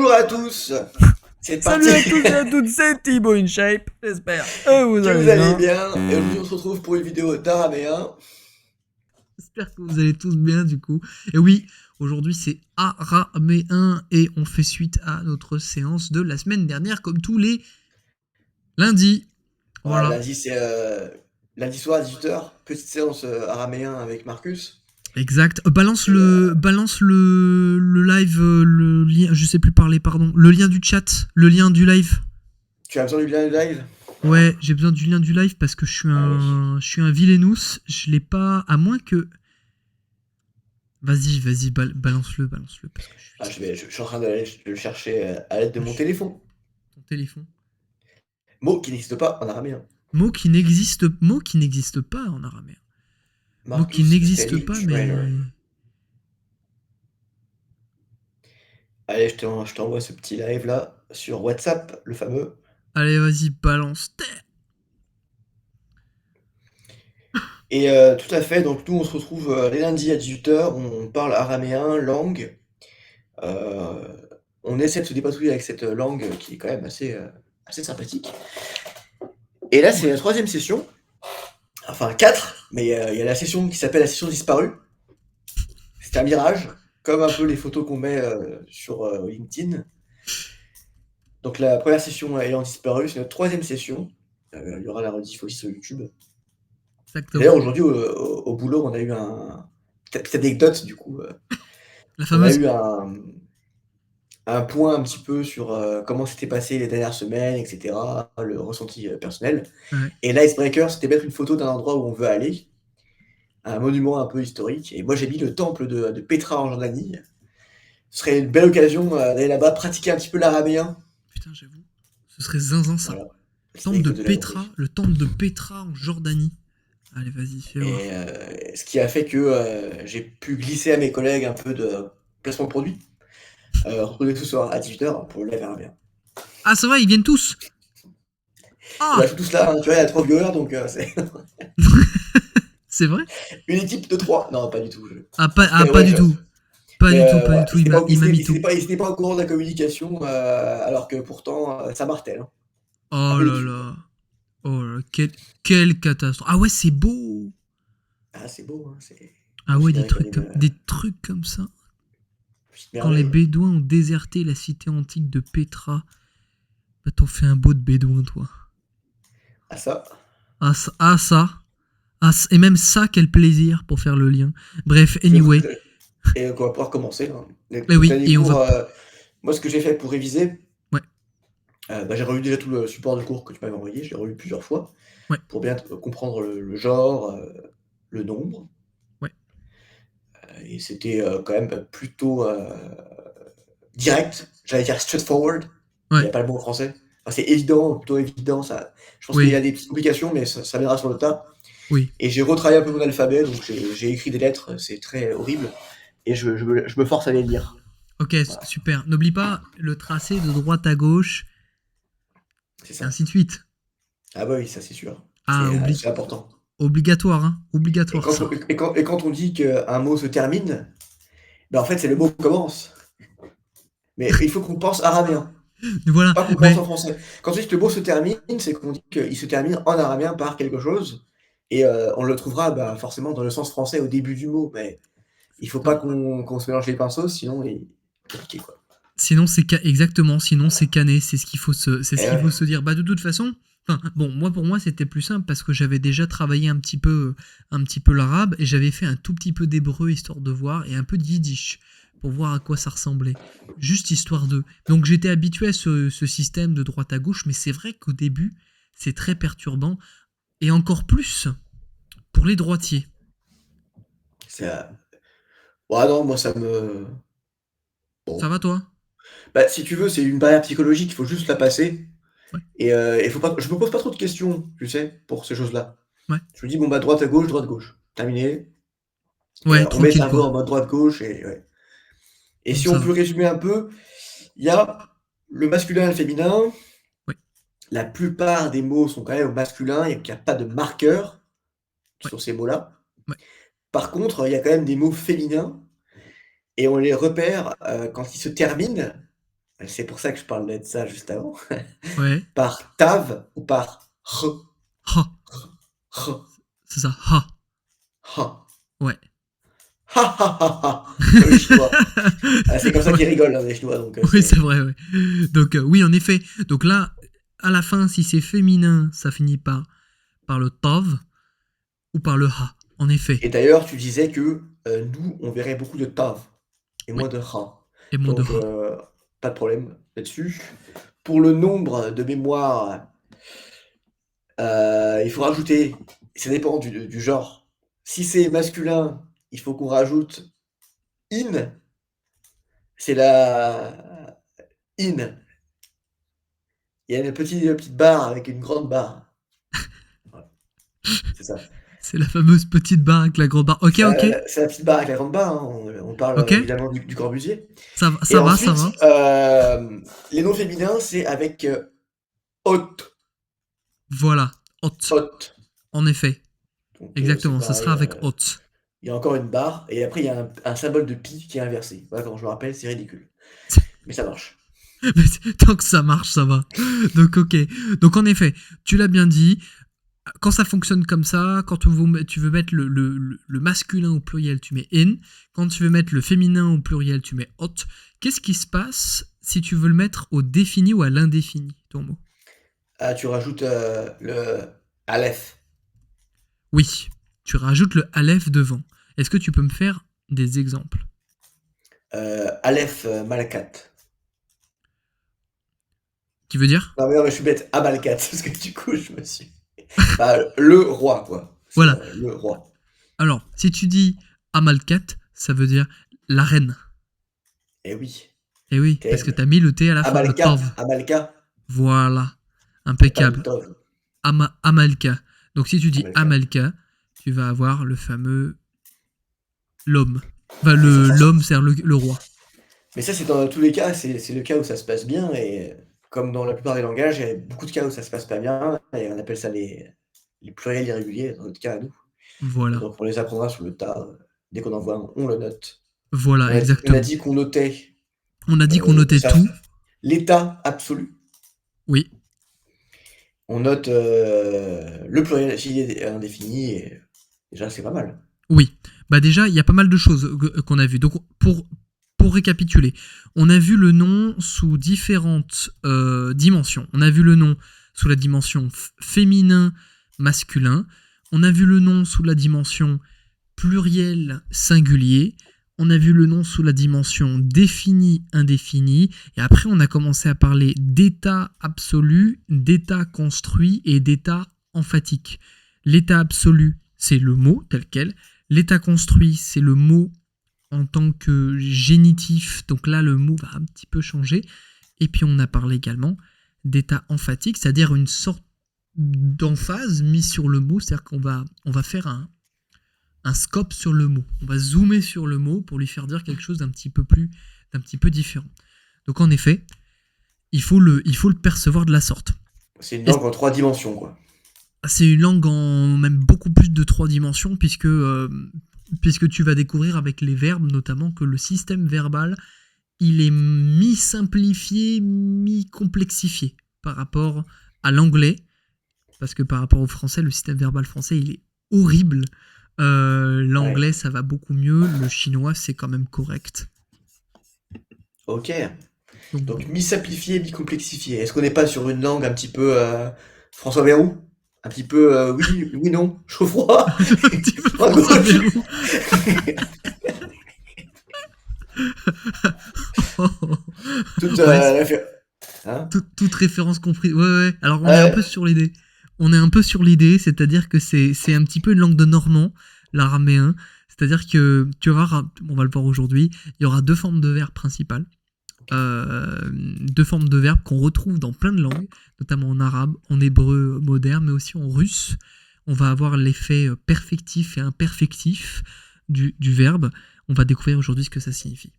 Bonjour à tous, c'est Salut parti. à tous et à toutes, c'est Thibaut InShape, j'espère que vous Que vous allez allez bien. bien. Et aujourd'hui on se retrouve pour une vidéo d'Araméen. J'espère que vous allez tous bien du coup. Et oui, aujourd'hui c'est Araméen et on fait suite à notre séance de la semaine dernière comme tous les lundis. Voilà, Voilà. lundi c'est lundi soir à 18h, petite séance Araméen avec Marcus. Exact. Balance Et le live, le lien, je sais plus parler, pardon. Le lien du chat, le lien du live. tu as besoin du lien du live? Ouais, j'ai besoin du lien du live parce que Allez. je suis un vilainous. Je l'ai pas, à moins que. Vas-y, balance-le, parce que je suis Ah, je suis en train de le chercher à l'aide de mon moche. téléphone. Ton téléphone. Mot qui n'existe pas en araméen. Mot qui n'existe pas en araméen. Mot qui Marcus n'existe Steady pas, Trainer. mais. Allez, je t'envoie ce petit live là sur WhatsApp, le fameux. Allez, vas-y, balance. Et tout à fait, donc nous on se retrouve les lundis à 18h, on parle araméen, langue. Euh, on essaie de se dépatouiller avec cette langue qui est quand même assez sympathique. Et là, c'est Ouais. la troisième session, enfin quatre, mais il y a la session qui s'appelle la session disparue. C'est un mirage, comme un peu les photos qu'on met sur LinkedIn. Donc la première session ayant disparu, c'est notre troisième session. Il y aura la rediff aussi sur YouTube. D'ailleurs, Exactement. aujourd'hui, au boulot, on a eu petite anecdote, du coup. La On a fameuse. eu un point un petit peu sur comment s'était passé les dernières semaines, etc., le ressenti personnel. Ouais. Et l'icebreaker, c'était mettre une photo d'un endroit où on veut aller, un monument un peu historique. Et moi, j'ai mis le temple de Petra en Jordanie. Ce serait une belle occasion d'aller là-bas, pratiquer un petit peu l'araméen. Putain, j'avoue. Ce serait zinzin ça. Voilà, petite anecdote de la journée. Le temple de Petra en Jordanie. Allez, vas-y, fais Et voir. ce qui a fait que j'ai pu glisser à mes collègues un peu de placement de produit. Retrouvez ce soir à 18h pour le live araméen. Ah, ça va, ils viennent tous. Et bah, Ah. je suis tous là, hein, tu vois, il y a 3 viewers, donc c'est C'est vrai. une équipe de 3. Non, pas du tout. Pas Ouais, du tout. mais Pas du voilà, tout. Il m'a mis tout. ils étaient pas au courant de la communication, alors que pourtant, ça martèle, hein. Un Oh peu là d'équipe. là. Oh là, quelle catastrophe. Ah ouais, c'est beau. Ah, c'est beau, hein, c'est Ah ouais, considéré comme des trucs comme ça. une petite Quand les merveille. Bédouins ont déserté la cité antique de Petra, bah t'en fais un beau de Bédouin, toi. Ah ça. Ah ça. Et même ça, quel plaisir pour faire le lien. Bref, Je anyway. et donc on va pouvoir commencer, hein. Eh Donc oui, les et on va. cours, moi ce que j'ai fait pour réviser, Ouais, bah, j'ai relu déjà tout le support du cours que tu m'avais envoyé, je l'ai relu plusieurs fois ouais, pour bien comprendre le genre, le nombre, ouais. et c'était, quand même plutôt, direct, j'allais dire straightforward, il y Ouais, a pas le mot en français. Enfin, c'est évident, plutôt évident, ça je pense qu'il y oui, a des petites complications, mais ça viendra sur le tas. oui. Et j'ai retravaillé un peu mon alphabet, donc j'ai écrit des lettres, c'est très horrible, et je me force à les lire. Ok, Voilà, super. N'oublie pas le tracé de droite à gauche, c'est et ça. ainsi de suite. Ah bah oui, ça c'est sûr. Ah, C'est important. obligatoire, hein. Et Obligatoire, ça. quand on dit qu'un mot se termine, ben en fait c'est le mot qui commence. Mais il faut qu'on pense araméen, Voilà. pas qu'on pense Mais en français. Quand on dit que le mot se termine, c'est qu'on dit qu'il se termine en araméen par quelque chose, et on le trouvera bah, forcément dans le sens français au début du mot, mais il faut pas exactement. qu'on se mélange les pinceaux, sinon il est compliqué quoi. Sinon, exactement. Sinon, c'est cané. C'est ce Et qu'il faut ouais, se dire. Bah, de toute façon. Enfin, bon, moi pour moi c'était plus simple parce que j'avais déjà travaillé un petit peu l'arabe et j'avais fait un tout petit peu d'hébreu histoire de voir et un peu de yiddish pour voir à quoi ça ressemblait. Juste histoire de. Donc j'étais habitué à ce système de droite à gauche, mais c'est vrai qu'au début c'est très perturbant et encore plus pour les droitiers. c'est ouais, non, moi ça me Ça bon. va toi? Bah, si tu veux, c'est une barrière psychologique, il faut juste la passer. Ouais, Et faut pas, je me pose pas trop de questions, tu sais, pour ces choses-là. ouais, Je me dis, bon, bah, droite, gauche. Terminé. Et ouais, on met le tranquille cerveau quoi. en mode droite-gauche. Et, ouais. Et Donc si ça on va. peut résumer un peu, il y a le masculin et le féminin. Ouais, La plupart des mots sont quand même au masculin et qu'il n'y a pas de marqueur ouais, sur ces mots-là. ouais. Par contre, il y a quand même des mots féminins et on les repère quand ils se terminent C'est pour ça que je parlais de ça juste avant. Ouais. Par tav ou par r, Ha. r, C'est ça. Ha. ha. Ouais. Ha ha ha ha, comme les Chinois. Ah, c'est comme ça qu'ils Ouais. rigolent, hein, les Chinois, donc Oui, c'est c'est... vrai, ouais. Donc, oui, en effet. Donc là, à la fin, si c'est féminin, ça finit par le tav ou par le ha. En effet. Et d'ailleurs, tu disais que nous, on verrait beaucoup de tav et Oui. moins de ha. Et moins de Donc, ha. pas de problème là-dessus. Pour le nombre de mémoire, il faut rajouter, ça dépend du genre. Si c'est masculin, il faut qu'on rajoute in, c'est la in. Il y a une petite barre avec une grande barre. Voilà, c'est ça. C'est la fameuse petite barre avec la grande barre. Ok, ok. C'est la petite barre avec la grande barre, hein. On parle Ok. évidemment du Corbusier. Ça va, Et ça va, ça ensuite, va. les noms féminins, c'est avec hôte, Voilà. Hot. hôte. En effet. Donc c'est Exactement. Ça pareil. sera avec hot. Il y a encore une barre, et après il y a un symbole de pi qui est inversé. Voilà, quand je me rappelle, c'est ridicule. Mais ça marche. Mais tant que ça marche, ça va. Donc, ok. Donc, en effet, tu l'as bien dit. Quand ça fonctionne comme ça, quand tu veux mettre le masculin au pluriel, tu mets in. Quand tu veux mettre le féminin au pluriel, tu mets hot. Qu'est-ce qui se passe si tu veux le mettre au défini ou à l'indéfini, ton mot? Ah, tu rajoutes le aleph. Oui, tu rajoutes le aleph devant. Est-ce que tu peux me faire des exemples? Aleph Malakat. Qui veut dire? Non, mais je suis bête. Amalkat, parce que du coup, je me suis. Bah, le roi, quoi. C'est Voilà. le roi. Alors, si tu dis Amalkat, ça veut dire la reine. Eh oui, Eh oui, parce que terrible. t'as mis le T à la fin, le Amalkat, Tov. Amalka, Voilà. et pas le Impeccable. Tov. Amalka. Donc si tu dis Amalka. Amalka, tu vas avoir le fameux l'homme. Enfin, Mais ça, l'homme, c'est le roi. mais ça, c'est dans tous les cas, c'est le cas où ça se passe bien, et comme dans la plupart des langages, il y a beaucoup de cas où ça se passe pas bien, et on appelle ça les pluriels irréguliers, dans notre cas à nous. Et Voilà. donc on les apprendra sur le tas, dès qu'on en voit un, on le note. Voilà, On a exactement. dit qu'on notait On a dit qu'on notait ça, tout. l'état absolu. Oui. On note le pluriel indéfini, et déjà c'est pas mal. Oui. Bah déjà, il y a pas mal de choses qu'on a vues. Donc pour récapituler, on a vu le nom sous différentes dimensions. On a vu le nom sous la dimension féminin, masculin. On a vu le nom sous la dimension pluriel, singulier. On a vu le nom sous la dimension défini, indéfini. Et après, on a commencé à parler d'état absolu, d'état construit et d'état emphatique. L'état absolu, c'est le mot tel quel. L'état construit, c'est le mot en tant que génitif. Donc là, le mot va un petit peu changer. Et puis, on a parlé également d'état emphatique, c'est-à-dire une sorte d'emphase mise sur le mot. C'est-à-dire on va faire un scope sur le mot. On va zoomer sur le mot pour lui faire dire quelque chose d'un petit peu différent. Donc en effet, il faut le percevoir de la sorte. C'est une langue en 3 dimensions, quoi. C'est une langue en même beaucoup plus de 3 dimensions puisque tu vas découvrir avec les verbes notamment que le système verbal, il est mi-simplifié, mi-complexifié par rapport à l'anglais. Parce que par rapport au français, le système verbal français, il est horrible. L'anglais, Ouais. ça va beaucoup mieux. Le chinois, c'est quand même correct. Ok. Donc, Donc mi-simplifié, mi-complexifié. Est-ce qu'on n'est pas sur une langue un petit peu François Bayrou? Un petit peu oui, oui, non, chaud froid, un petit peu droite François gauche. Bayrou. Toute Ouais, hein? toute référence comprise. Ouais, ouais. Alors, on est un peu Ouais, sur l'idée. On est un peu sur l'idée, c'est-à-dire que c'est un petit peu une langue de normand, l'araméen. C'est-à-dire que tu verras, on va le voir aujourd'hui, il y aura 2 formes de verbes principales. 2 formes de verbes qu'on retrouve dans plein de langues, notamment en arabe, en hébreu moderne, mais aussi en russe. On va avoir l'effet perfectif et imperfectif du verbe. On va découvrir aujourd'hui ce que ça signifie.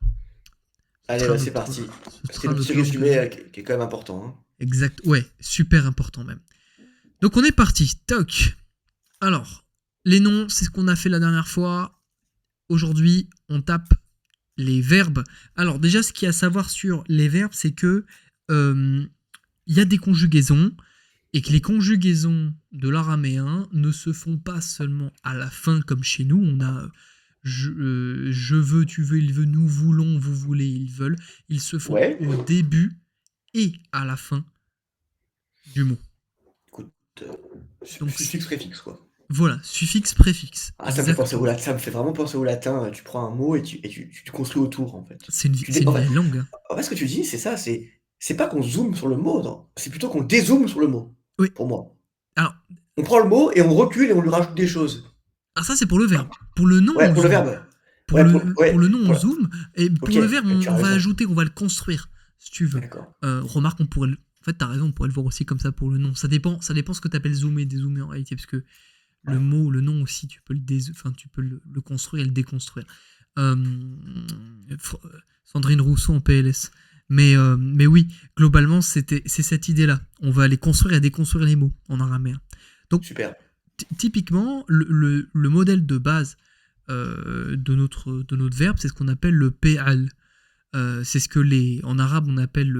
allez, bah, c'est parti. Ce C'était sera le petit notre langue. résumé qui est quand même important, hein. Exact, ouais, super important même. Donc on est parti, toc. Alors, les noms, c'est ce qu'on a fait la dernière fois. Aujourd'hui, on tape les verbes. Alors déjà, ce qu'il y a à savoir sur les verbes, c'est que il y a des conjugaisons et que les conjugaisons de l'araméen ne se font pas seulement à la fin comme chez nous. On a je veux, tu veux, il veut, nous voulons, vous voulez, ils veulent. Ils se font Ouais. au début et à la fin du mot. Écoute, Donc, suffixe, préfixe, quoi. Voilà, suffixe, préfixe. Ah, ça me fait penser au latin, ça me fait vraiment penser au latin. Tu prends un mot et tu construis autour, en fait. C'est une, Tu c'est dé- une en fait, vieille langue. Hein. en fait, ce que tu dis, c'est ça, c'est pas qu'on zoome sur le mot, non. C'est plutôt qu'on dézoome sur le mot, Oui. pour moi. Alors, On prend le mot et on recule et on lui rajoute des choses. ça, c'est pour le verbe. Pour le nom, Ouais, on pour le zoome. verbe. Pour, Ouais, pour le nom, on pour la- zoome. Et pour Ok, le verbe, tu as on va raison. ajouter, on va le construire, si tu veux. D'accord. Remarque, on pourrait... En fait, t'as raison, on pourrait le voir aussi comme ça pour le nom. Ça dépend ce que t'appelles zoomer, dézoomer en réalité, parce que le mot, le nom aussi, tu peux le construire et le déconstruire. Sandrine Rousseau en PLS. Mais oui, globalement, c'est cette idée-là. On va aller construire et déconstruire les mots en araméen. Donc, super. Typiquement, le modèle de base de notre verbe, c'est ce qu'on appelle le pe'al. C'est ce que en arabe on appelle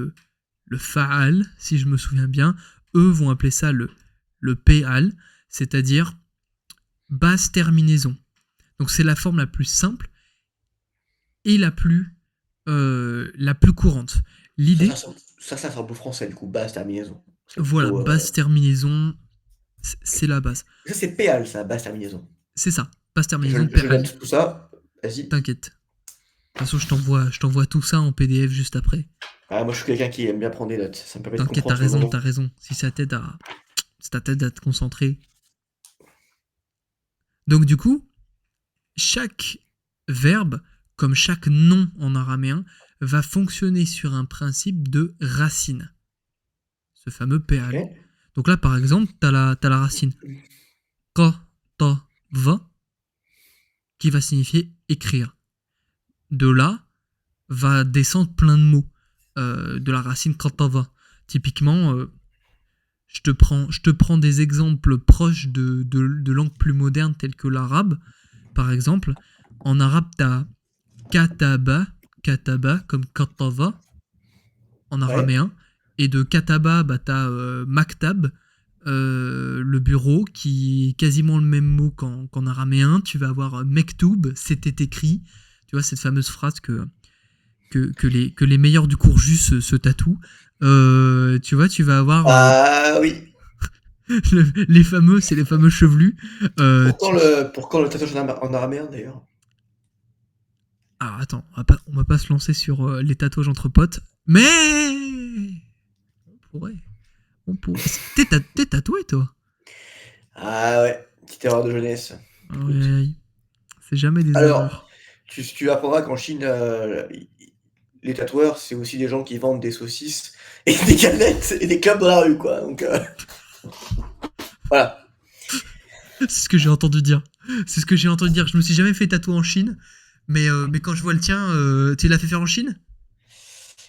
le fa'al, si je me souviens bien. Eux vont appeler ça le pe'al, c'est-à-dire basse terminaison. Donc c'est la forme la plus simple et la plus courante. L'idée, Ça ressemble au français, du coup, basse terminaison. voilà, basse terminaison, c'est la base. Ça, c'est péal, ça, basse terminaison. C'est ça, basse terminaison, Je pe'al. note tout ça. Vas-y. T'inquiète. De toute façon, je t'envoie tout ça en PDF juste après. Ah, moi, je suis quelqu'un qui aime bien prendre des notes. Ça me permet de T'inquiète, comprendre. t'as raison. Si ça t'aide à te concentrer. Donc du coup, chaque verbe, comme chaque nom en araméen, va fonctionner sur un principe de racine. Ce fameux pe'al. Okay. Donc là, par exemple, t'as la racine katava qui va signifier écrire. De là va descendre plein de mots de la racine katava. Typiquement, je te prends des exemples proches de langues plus modernes telles que l'arabe. Par exemple, en arabe, t'as kataba comme katava en araméen. Ouais. Et de kataba, t'as maktab, le bureau, qui est quasiment le même mot qu'en araméen. Tu vas avoir mektoub, c'était écrit. Tu vois, cette fameuse phrase que les meilleurs du Courjus se tatouent. Tu vois, tu vas avoir... Ah oui. les fameux, c'est les fameux chevelus. Pour quand le tatouage en araméen, d'ailleurs? Alors attends, on va pas se lancer sur les tatouages entre potes, mais on pourrait. T'es tatoué, toi? Ah ouais, petite erreur de jeunesse. Ouais, c'est jamais des Alors, erreurs. tu apprendras qu'en Chine, les tatoueurs, c'est aussi des gens qui vendent des saucisses et des galettes et des clubs dans la rue, quoi. Donc, voilà. C'est ce que j'ai entendu dire. Je me suis jamais fait tatouer en Chine, mais quand je vois le tien, tu l'as fait faire en Chine?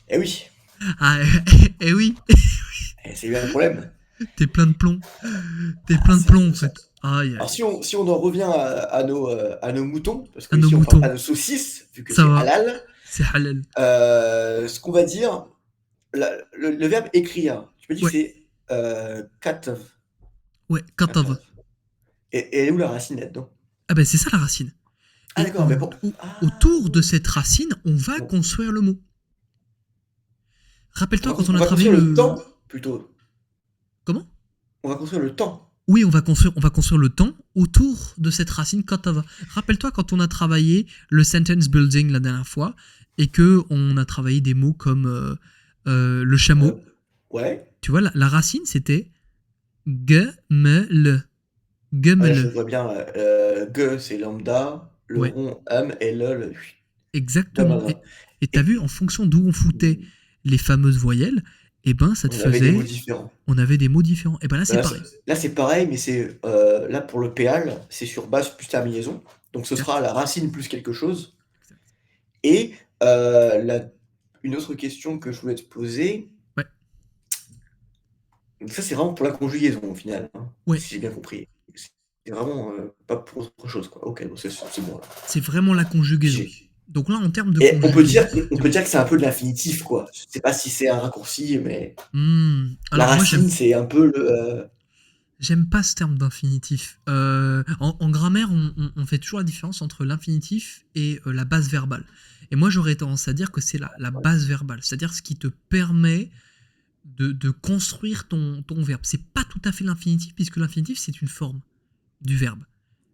Eh oui. Ah, oui. C'est bien le problème. T'es plein de plomb. En fait. Alors si on en revient à nos moutons, parce que ici on parle pas de saucisses, vu que c'est halal. C'est halal. Ce qu'on va dire, le verbe écrire, tu peux dire que c'est katav. Ouais, katav. Et elle est où la racine là-dedans? Ah ben c'est ça la racine. Ah d'accord, mais bon. Autour de cette racine, on va construire le mot. Rappelle-toi quand on a travaillé le temps, plutôt. Comment? On va construire le temps. Oui, on va construire le temps autour de cette racine katava. Rappelle-toi quand on a travaillé le sentence building la dernière fois et que on a travaillé des mots comme le chameau. Ouais. Tu vois, la racine c'était gemel. Ah, je vois bien. Ge c'est lambda, le rond et le. Exactement. Et t'as vu, en fonction d'où on foutait les fameuses voyelles, et ben ça te faisait. On avait des mots différents. Et ben là c'est pareil. Là c'est pareil, mais c'est là pour le péal, c'est sur base plus terminaison. Donc ce sera la racine plus quelque chose. Et une autre question que je voulais te poser. Ouais. Donc ça c'est vraiment pour la conjugaison au final. Hein, ouais. Si j'ai bien compris. C'est vraiment pas pour autre chose, quoi. Ok, bon, c'est bon là. C'est vraiment la conjugaison. Donc là, en termes de Et conjugaison, on peut dis-moi. dire que c'est un peu de l'infinitif, quoi. Je sais pas si c'est un raccourci, mais la Alors moi, racine, c'est un peu le. j'aime pas ce terme d'infinitif. En grammaire, on fait toujours la différence entre l'infinitif et la base verbale. Et moi, j'aurais tendance à dire que c'est la base verbale, c'est-à-dire ce qui te permet de construire ton verbe. C'est pas tout à fait l'infinitif, puisque l'infinitif, c'est une forme du verbe.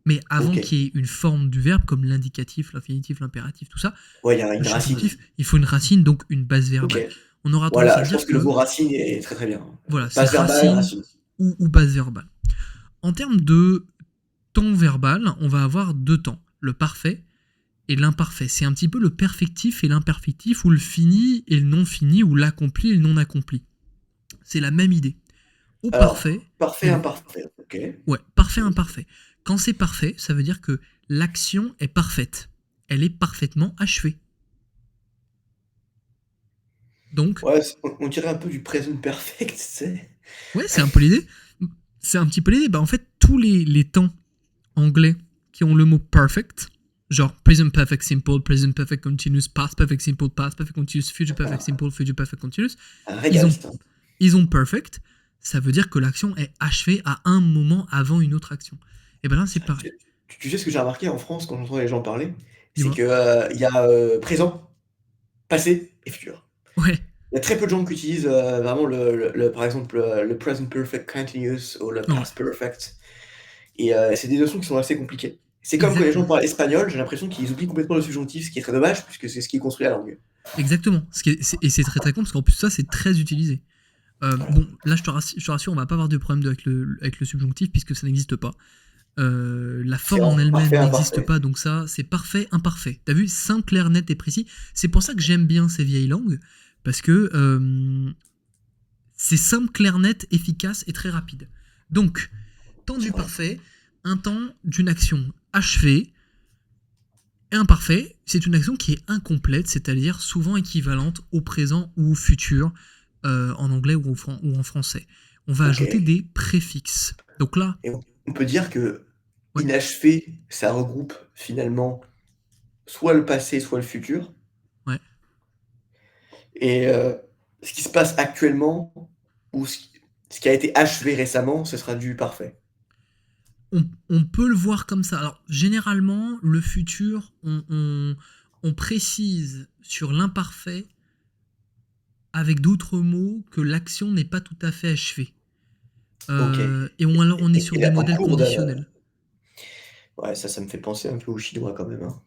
Mais avant Ok. qu'il y ait une forme du verbe, comme l'indicatif, l'infinitif, l'impératif, tout ça, Ouais, il y a le une racine. subjonctif, il faut une racine, donc une base Ok. verbale. On aura tendance à Voilà, je pense dire que le que, mot racine est très très bien. voilà, c'est Base verbale, racine racine. ou base verbale. En termes de temps verbal, on va avoir deux temps, le parfait et l'imparfait. C'est un petit peu le perfectif et l'imperfectif, ou le fini et le non fini, ou l'accompli et le non accompli. C'est la même idée. Au Alors, parfait, parfait, on... imparfait. Ok. ouais, parfait, imparfait. Quand c'est parfait, ça veut dire que l'action est parfaite. Elle est parfaitement achevée. Donc, Ouais, on dirait un peu du present perfect, c'est. ouais, c'est un peu l'idée. C'est un petit peu l'idée. Bah, en fait, tous les temps anglais qui ont le mot perfect, genre present perfect simple, present perfect continuous, past perfect simple, past perfect continuous, future perfect simple, future perfect continuous, Un ils régal, ont, c'est un. ils ont perfect. Ça veut dire que l'action est achevée à un moment avant une autre action. Et ben là, c'est pareil. Tu sais ce que j'ai remarqué en France quand j'entends les gens parler? C'est Dis-moi. que il y a présent, passé et futur. Ouais, Il y a très peu de gens qui utilisent vraiment par exemple, le present perfect continuous ou le ouais, past perfect. Et c'est des notions qui sont assez compliquées. C'est comme quand les gens exactement. parlent espagnol, j'ai l'impression qu'ils oublient complètement le subjonctif, ce qui est très dommage, puisque c'est ce qui construit la langue. Exactement. Et c'est très très con parce qu'en plus, ça, c'est très utilisé. Voilà. Bon, là, je te rassure, on va pas avoir de problème avec le subjonctif puisque ça n'existe pas. La C'est forme en elle-même parfait, n'existe imparfait. pas, donc ça, c'est parfait, imparfait. T'as vu, simple, clair, net et précis. C'est pour ça que j'aime bien ces vieilles langues, parce que c'est simple, clair, net, efficace et très rapide. Donc, temps C'est du vrai. parfait, un temps d'une action achevée. Et imparfait, c'est une action qui est incomplète, c'est-à-dire souvent équivalente au présent ou au futur, en anglais ou en français. On va Ok. ajouter des préfixes. Donc là, Et on peut dire que ouais, inachevé, ça regroupe finalement soit le passé, soit le futur. ouais. Et ce qui se passe actuellement, ou ce qui a été achevé récemment, ce sera du parfait. On peut le voir comme ça. Alors, généralement, le futur, on précise sur l'imparfait avec d'autres mots que l'action n'est pas tout à fait achevée. Ok. Alors, on est sur Et des là, en modèles cours de. conditionnels. Ouais, ça me fait penser un peu aux Chinois quand même, hein.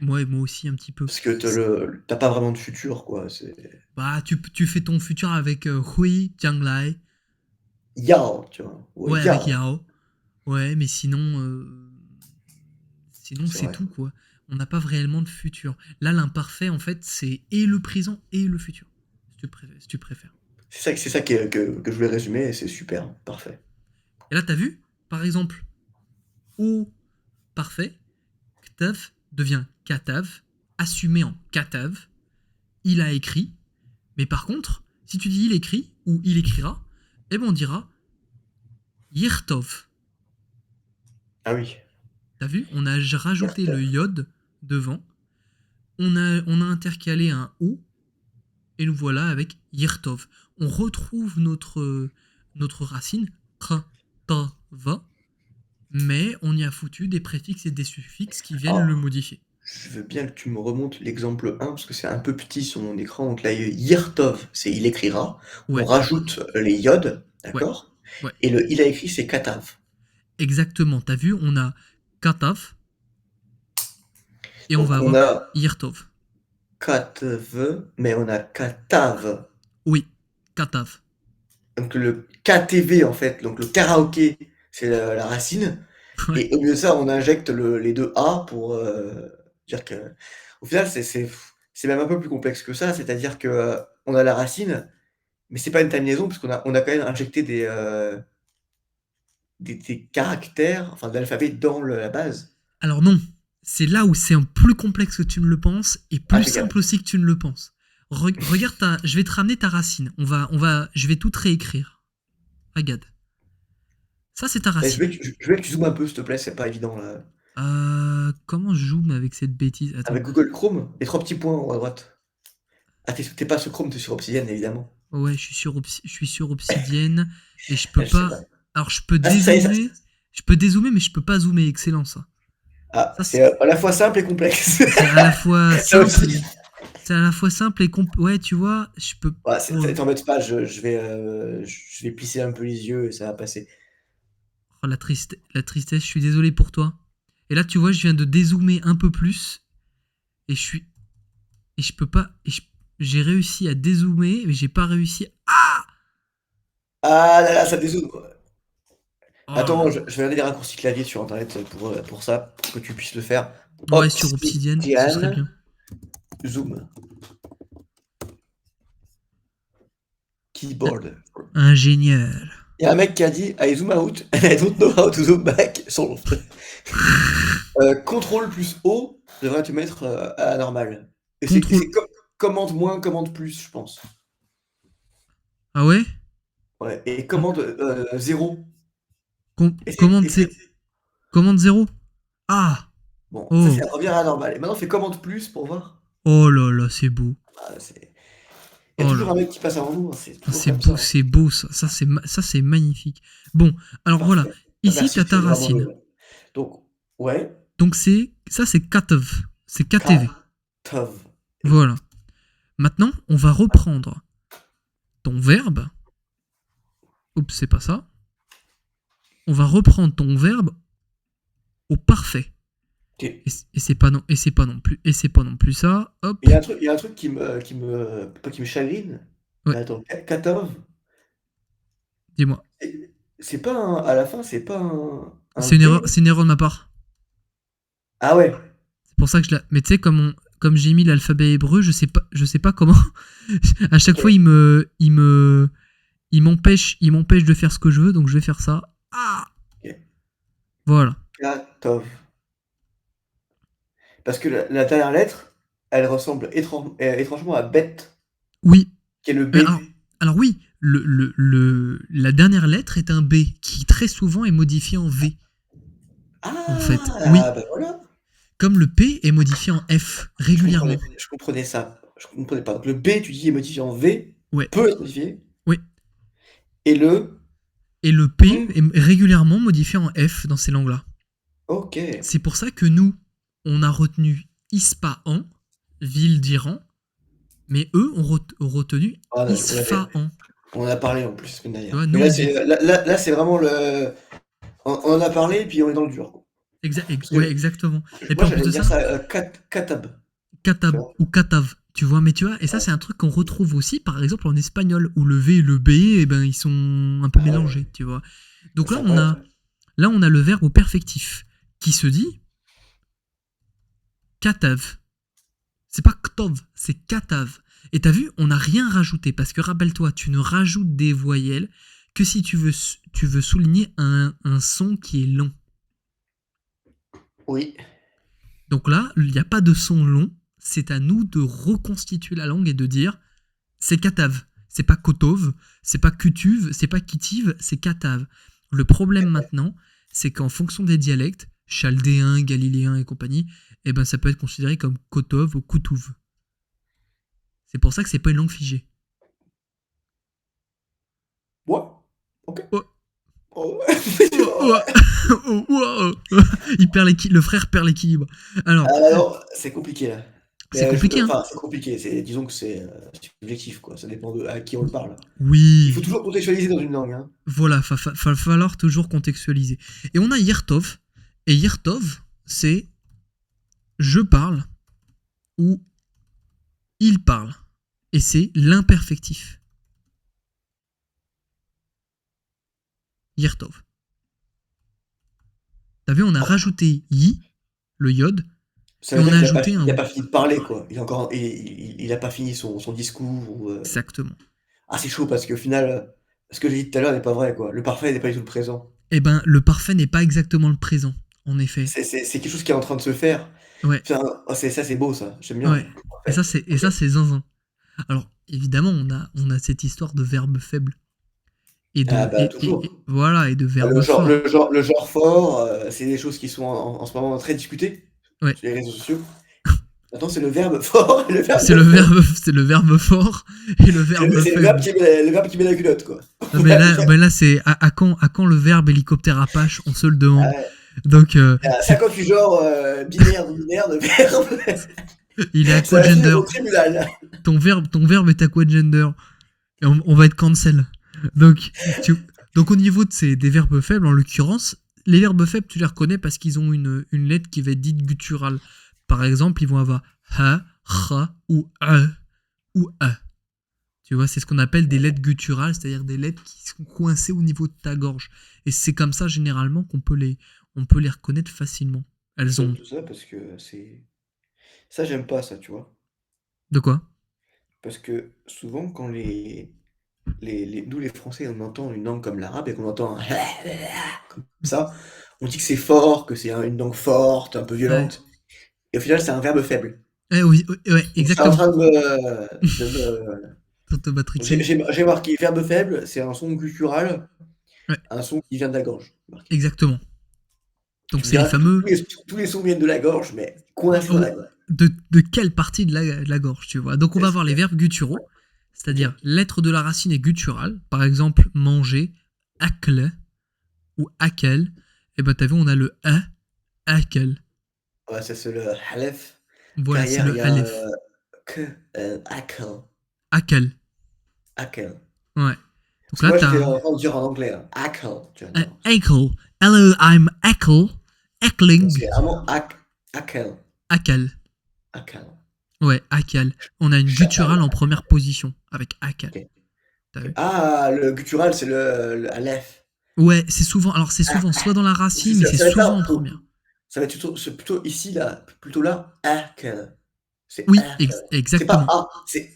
Moi aussi, un petit peu. Parce que t'as pas vraiment de futur, quoi. C'est Bah, tu fais ton futur avec Hui, Jianglai, Yao, tu vois. Ou ouais, avec Yao, Yao. Ouais, mais sinon c'est c'est vrai. tout, quoi. On n'a pas réellement de futur. Là, l'imparfait, en fait, c'est et le présent et le futur, si tu préfères. C'est ça que je voulais résumer, et c'est super, parfait. Et là, t'as vu, par exemple, au parfait, Ktav devient Katav, assumé en Katav. Il a écrit, mais par contre, si tu dis il écrit ou il écrira, eh ben on dira Yirtov. Ah oui, T'as vu, on a rajouté le Yertov. yod devant, on a intercalé un ou, et nous voilà avec Yirtov. On retrouve notre racine, Kra, Ta, Va, mais on y a foutu des préfixes et des suffixes qui viennent le Ah, modifier. je veux bien que tu me remontes l'exemple 1, parce que c'est un peu petit sur mon écran. Donc là, Yertov, c'est il écrira. On Ouais, rajoute les yods, ouais, d'accord? ouais. Et le il a écrit, c'est Katav. Exactement. T'as vu, on a Katav et on va Donc on avoir a Yirtov. Katv, mais on a Katav. Oui, Katav. Donc le KTV, en fait, donc le karaoké, c'est la racine. Ouais. Et au milieu de ça, on injecte les deux A pour dire que. Au final, c'est même un peu plus complexe que ça, c'est-à-dire que on a la racine, mais c'est pas une terminaison, parce on a quand même injecté des caractères, enfin de l'alphabet dans la base. Alors non, c'est là où c'est un plus complexe que tu ne le penses et Ah, plus fais gaffe. simple aussi que tu ne le penses. Regarde je vais te ramener ta racine. Je vais tout réécrire. Regarde. Ça, c'est ta Mais racine. je veux que tu zoomes un peu, s'il te plaît, c'est pas évident là. Comment je zoome avec cette bêtise? Attends. Avec Google Chrome, les 3 petits points en haut à droite. Ah, t'es pas sur Chrome, t'es sur Obsidian, évidemment. Ouais, je suis sur Obsidienne et je peux Je sais pas. pas. Alors je peux Ah si, ça y est, ça dézoomer. Je peux dézoomer, mais je peux pas zoomer. Excellent ça. ah, Ça c'est, à la fois simple et complexe. c'est à la fois Ça simple. aussi. C'est à la fois simple et ouais, tu vois, je peux. Ouais, Oh, t'embête pas, je vais plisser un peu les yeux et ça va passer. oh, la tristesse. Je suis désolé pour toi. Et là, tu vois, je viens de dézoomer un peu plus et je peux pas. J'ai réussi à dézoomer, mais j'ai pas réussi. Ah. Ah là là, ça dézoome. Oh là Attends, là. je vais regarder les raccourcis clavier sur internet pour ça, pour que tu puisses le faire. Ouais, sur Obsidienne, ce serait Obsidian, bien. zoom, keyboard. Ingénieur. Il y a un mec qui a dit I zoom out and I don't know how to zoom back. Solved. Contrôle plus O devrait te mettre à la normale. Et Contrôle. c'est commande moins, commande plus, je pense. Ah ouais. Ouais, et commande 0. Commande, Essaye. commande 0. Ah. Bon, ça Oh. c'est la première à la normale. Et maintenant, fais commande plus pour voir. Oh là là, c'est beau. Ah, il y a Oh là toujours un là. mec qui passe avant nous, hein, c'est Ah, toujours comme ça. c'est beau ça. Ça c'est magnifique. Bon, alors voilà. Parfait. Ah, Ici, merci, t'as c'est ta vraiment racine. le. Donc, ouais, Donc ça c'est KTV. C'est KTV. Tov. Voilà. Maintenant, on va reprendre ton verbe. Oups, c'est pas ça. On va reprendre ton verbe au parfait. Ok. Et c'est pas non plus ça. Hop. Il y a un truc pas qui me chagrine. Ouais. Mais attends, Katov, Dis-moi. c'est pas un, à la fin, c'est pas un C'est B. une erreur de ma part. Ah ouais. C'est pour ça que je la. Mais tu sais, comme j'ai mis l'alphabet hébreu, je sais pas comment. À chaque fois, Ok. il m'empêche de faire ce que je veux, donc je vais faire ça. Ah. Ok. Voilà. Katov. Parce que la dernière lettre, elle ressemble étrangement à bête, Oui. qui est le B. Euh, Alors, alors oui, la dernière lettre est un B qui très souvent est modifié en V. En fait, oui. Ah, bah voilà. Comme le P est modifié en F régulièrement. Je comprenais ça. Je comprenais pas. Donc le B, tu dis, est modifié en V, Ouais. peut être modifié. Oui. Et le Et le P M, est régulièrement modifié en F dans ces langues-là. ok. C'est pour ça que nous, on a retenu Ispahan, ville d'Iran, mais eux ont retenu Ah, Isfahan. on en a parlé en plus la semaine Tu dernière. vois, Mais nous, là, on dit. là, c'est vraiment le. On en a parlé et puis on est dans le dur, quoi. Parce Ouais, que exactement. Et puis moi, en plus j'allais de dire ça, ça, Katab. Tu Katab vois. ou Katav, tu vois, mais tu vois, et ça, Ouais. c'est un truc qu'on retrouve aussi, par exemple, en espagnol, où le V et le B, eh ben, ils sont un peu Ah ouais, mélangés, tu vois. Donc c'est incroyable ça. là, on a le verbe au perfectif, qui se dit Katav. C'est pas Ktov, c'est Katav. Et t'as vu, on n'a rien rajouté, parce que rappelle-toi, tu ne rajoutes des voyelles que si tu veux souligner un son qui est long. Oui. Donc là, il n'y a pas de son long, c'est à nous de reconstituer la langue et de dire c'est Katav. C'est pas Kotov, c'est pas Kutuv, c'est pas Kitiv, c'est Katav. Le problème maintenant, c'est qu'en fonction des dialectes, chaldéen, galiléen et compagnie, eh ben ça peut être considéré comme Kotov ou Kutuv. C'est pour ça que c'est pas une langue figée. Ouais. Ok. Oh, Oh. oh, oh, oh, oh, oh. Le frère perd l'équilibre. Alors, Alors, c'est compliqué là. c'est Mais compliqué, hein. enfin, c'est compliqué. Disons que c'est subjectif, quoi. Ça dépend à qui on le parle. Il faut Oui, toujours contextualiser dans une langue, hein. voilà, va falloir toujours contextualiser. Et on a Yertov, et Yertov, c'est je parle ou il parle. Et c'est l'imperfectif. Yertov. T'as vu, on a rajouté yi, le yod, Ça et veut on dire a qu'il a pas, ajouté un il a ou. pas fini de parler, quoi. Il a pas fini son discours. Exactement. Ah, c'est chaud parce qu'au final, ce que j'ai dit tout à l'heure n'est pas vrai, quoi. Le parfait n'est pas du tout le présent. Eh ben, le parfait n'est pas exactement le présent, en effet. C'est quelque chose qui est en train de se faire. Ouais, Putain, oh, ça, c'est beau, ça. J'aime bien. ouais. Parfait. Ok. Ça, c'est zinzin. Alors, évidemment, on a cette histoire de verbe faible. et Ah de bah toujours. voilà, et de Bah, verbes forts. le genre fort, c'est des choses qui sont en ce moment très discutées Ouais. sur les réseaux sociaux. Maintenant, c'est le verbe fort et le C'est verbe le faible. verbe, c'est le verbe fort et le verbe C'est faible. le verbe qui met la culotte, quoi. Non, mais là c'est à quand le verbe hélicoptère Apache, on se le Ah demande. ouais. Donc, Ça quand tu genre binaire de verbe, il est à ça quoi va finir gender? au tribunal. Ton verbe est à quoi gender? Et on va être cancel. Donc, tu, donc au niveau des verbes faibles, en l'occurrence, les verbes faibles, tu les reconnais parce qu'ils ont une lettre qui va être dite gutturale. Par exemple, ils vont avoir ha, ra ou a ou a. Tu vois, c'est ce qu'on appelle des lettres gutturales, c'est-à-dire des lettres qui sont coincées au niveau de ta gorge. Et c'est comme ça, généralement, on peut les reconnaître facilement. Elles ont... Tout ça parce que c'est... Ça, j'aime pas ça, tu vois. De quoi? Parce que souvent, quand nous, les Français, on entend une langue comme l'arabe et qu'on entend un comme ça, on dit que c'est fort, que c'est une langue forte, un peu Ouais. violente. Et au final, c'est un verbe faible. Oui, ouais, Donc, c'est en exactement. train de me... Pour te matrixer. J'ai marqué verbe faible, c'est un son guttural, Ouais, un son qui vient de la gorge. Marqué. exactement. Donc Tu me c'est les diras que fameux... tous les sons viennent de la gorge, mais coincés dans la gorge. De quelle partie de la gorge, tu vois. Donc on va avoir les verbes gutturaux, c'est-à-dire Ok. l'être de la racine est gutturale. Par exemple, manger, akle ou akel. Et ben t'as vu, on a le a, akel. Ouais, ça c'est le halef. Voilà, c'est Derrière, il le y a aleph. que akel. Akel. Akel. Ouais. Donc Parce que là, moi, j'étais t'as en train de dire en anglais. Hein. Akel. Tu vois, non. akel. Hello, I'm akel. Ackling. C'est vraiment akel. Akel. Akel. Ouais, akel. On a une Chacal. gutturale en première position avec akel. Ok. T'as Ok. vu? Ah, le guttural, c'est le aleph. Ouais, c'est souvent. Alors c'est Ah, souvent soit dans la c'est racine, mais ça, c'est ça va être souvent là. en première. Ça va être plutôt, c'est plutôt ici, là. Plutôt là. Akel. C'est Oui, akel. C'est pas exactement. A, c'est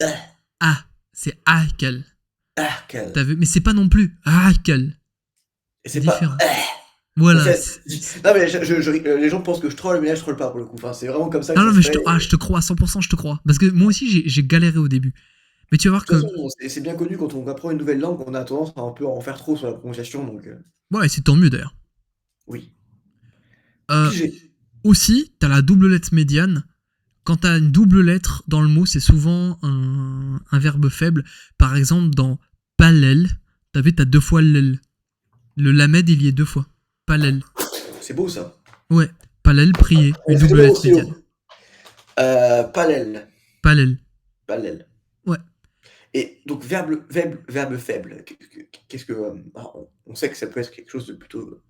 Ah, c'est akel. akel. T'as vu? Mais c'est pas non plus akel. Et C'est c'est pas différent. Voilà. Non, mais les gens pensent que je troll, mais là, je troll pas pour le coup. Enfin, c'est vraiment comme ça que Non, ça non, se mais fait. je te crois, à 100%, je te crois. Parce que moi aussi, j'ai galéré au début. Mais tu vas voir De toute que. façon, c'est bien connu quand on apprend une nouvelle langue, on a tendance à un peu en faire trop sur la prononciation, donc Ouais, c'est tant mieux d'ailleurs. oui. Euh, Pigé. Aussi, t'as la double lettre médiane. Quand t'as une double lettre dans le mot, c'est souvent un verbe faible. Par exemple, dans palel, t'as vu, t'as deux fois l'el. Le lamed, il y est deux fois. Palel. C'est beau ça. Ouais. Palel, prier. Une double Écrivez-le au lettre stylo. médiane. Palel. Palel. Palel. Ouais. Et donc, verbe faible. Qu'est-ce que. On sait que ça peut être quelque chose de plutôt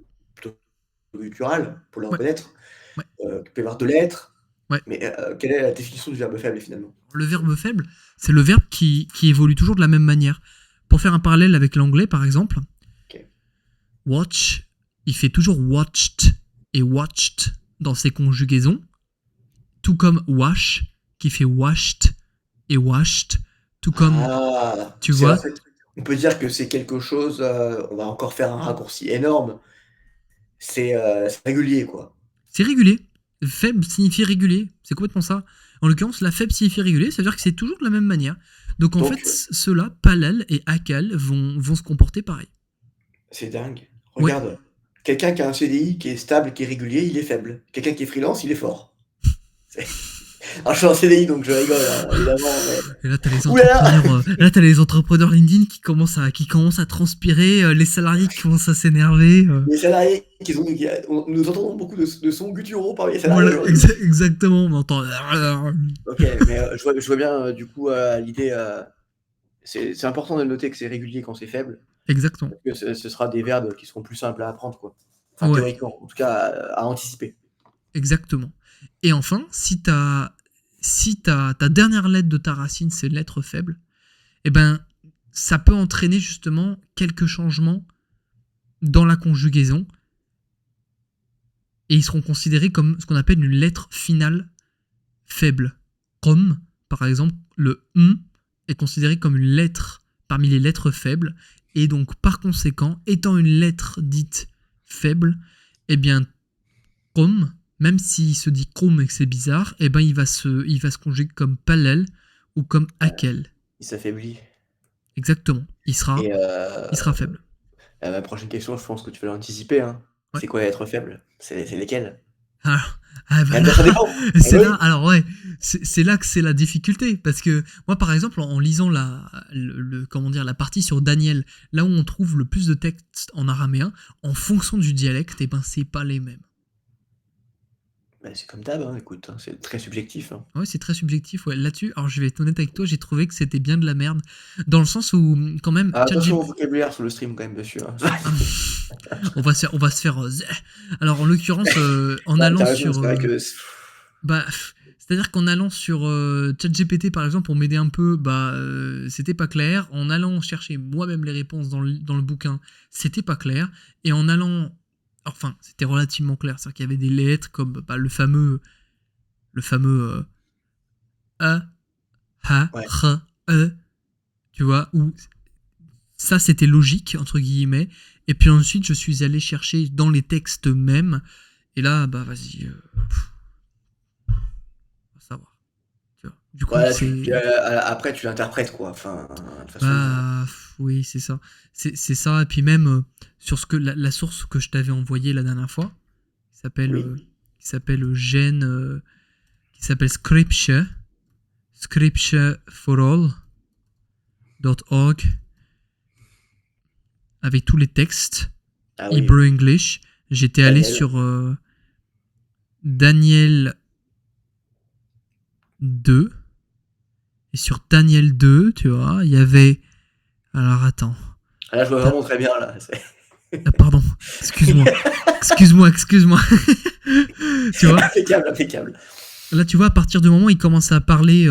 culturel, pour le Ouais. reconnaître. Ouais. Il peut y avoir de l'être. Ouais. Mais quelle est la définition du verbe faible finalement? Le verbe faible, c'est le verbe qui évolue toujours de la même manière. Pour faire un parallèle avec l'anglais, par exemple, Okay. watch, il fait toujours watched et watched dans ses conjugaisons, tout comme wash, qui fait washed et washed, tout comme, tu C'est en vois, fait, on peut dire que c'est quelque chose, on va encore faire un raccourci énorme, c'est régulier, quoi. c'est régulier. Faible signifie régulier, c'est complètement ça. En l'occurrence, la faible signifie régulier, ça veut dire que c'est toujours de la même manière. Donc en Donc, fait, ceux-là, palel et akal, vont se comporter pareil. c'est dingue. Ouais. Regarde, quelqu'un qui a un CDI, qui est stable, qui est régulier, il est faible. Quelqu'un qui est freelance, il est fort. C'est alors je suis en CDI, donc je rigole, hein, évidemment, mais Et là, t'as les ouh là là! entrepreneurs, les entrepreneurs LinkedIn qui commencent à transpirer, les salariés qui commencent à s'énerver. Les salariés nous entendons beaucoup de sons gutturaux parmi les salariés Voilà, aujourd'hui. exactement, on entend. OK, mais je vois bien, du coup, l'idée, c'est important de noter que c'est régulier quand c'est faible. Exactement. Que ce sera des verbes qui seront plus simples à apprendre, quoi. Enfin, Ouais, théoriquement, en tout cas, à anticiper. exactement. Et enfin, si ta dernière lettre de ta racine, c'est une lettre faible, eh ben, ça peut entraîner justement quelques changements dans la conjugaison. Et ils seront considérés comme ce qu'on appelle une lettre finale faible. Comme, par exemple, le est considéré comme une lettre parmi les lettres faibles. Et donc, par conséquent, étant une lettre dite faible, eh bien, comme, même s'il se dit comme et que c'est bizarre, eh ben, il va se conjuguer comme palel ou comme akel. Il s'affaiblit. Exactement. Il sera Et faible. Ma prochaine question, je pense que tu vas l'anticiper, hein. Ouais. C'est quoi être faible? C'est lesquels? Alors, ah bah Eh là, ben, ça dépend. Eh c'est ben là, oui. alors ouais, c'est là que c'est la difficulté, parce que moi, par exemple, en lisant comment dire, la partie sur Daniel, là où on trouve le plus de textes en araméen, en fonction du dialecte, et ben c'est pas les mêmes. Bah, c'est comme d'hab, hein, écoute, hein, c'est très subjectif, hein. Ouais, c'est très subjectif, ouais. Là-dessus, alors je vais être honnête avec toi, j'ai trouvé que c'était bien de la merde, dans le sens où, quand même, Ah, attention au ChatGPT, vocabulaire sur le stream quand même, monsieur, hein. on va se faire. Alors, en l'occurrence, en Ouais, tu allant raison, sur, c'est vrai que bah, c'est-à-dire qu'en allant sur ChatGPT par exemple pour m'aider un peu, bah c'était pas clair. En allant chercher moi-même les réponses dans le bouquin, c'était pas clair. Et en allant, enfin, c'était relativement clair. C'est-à-dire qu'il y avait des lettres comme bah, le fameux A, Ha, ouais. R, E, tu vois, où ça c'était logique entre guillemets. Et puis ensuite je suis allé chercher dans les textes mêmes. Et là, bah vas-y, faut savoir. Tu vois. Du coup, Ouais, c'est après tu l'interprètes, quoi, enfin, de toute façon, bah oui, c'est ça. C'est ça. Et puis même sur la source que je t'avais envoyée la dernière fois, qui s'appelle oui. qui s'appelle scriptureforall.org, avec tous les textes Ah oui, Hebrew English. J'étais allé Daniel. sur Daniel 2. Et sur Daniel 2, tu vois, il y avait. Alors attends. Ah, là, je vois Ta- vraiment très bien, là, c'est Pardon, excuse-moi. Excuse-moi. Tu vois, impeccable, impeccable. là, tu vois, à partir du moment où il commence à parler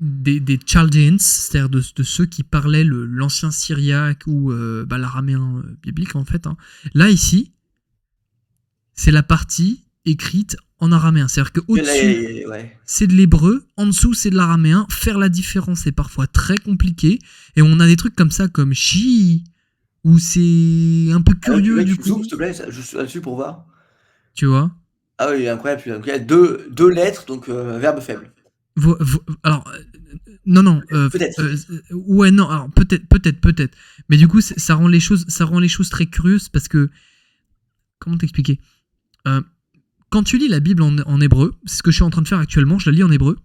des Chaldeans, c'est-à-dire de ceux qui parlaient l'ancien syriaque ou bah, l'araméen biblique, en fait, hein. Là, ici, c'est la partie écrite en araméen. C'est-à-dire Là, qu'au-dessus, ouais. c'est de l'hébreu, en dessous, c'est de l'araméen. Faire la différence est parfois très compliqué. Et on a des trucs comme ça, comme chi, où c'est un peu Ah, curieux, mec, du tu zoomes, s'il coup, te plaît, juste là-dessus pour voir. tu vois. Ah oui, incroyable, celui-là. Donc, il y a deux lettres, donc verbe faible. Alors, non, Peut-être. ouais, non, alors peut-être, mais du coup, ça rend les choses très curieuses parce que, comment t'expliquer. Euh, Quand tu lis la Bible en hébreu, c'est ce que je suis en train de faire actuellement, je la lis en hébreu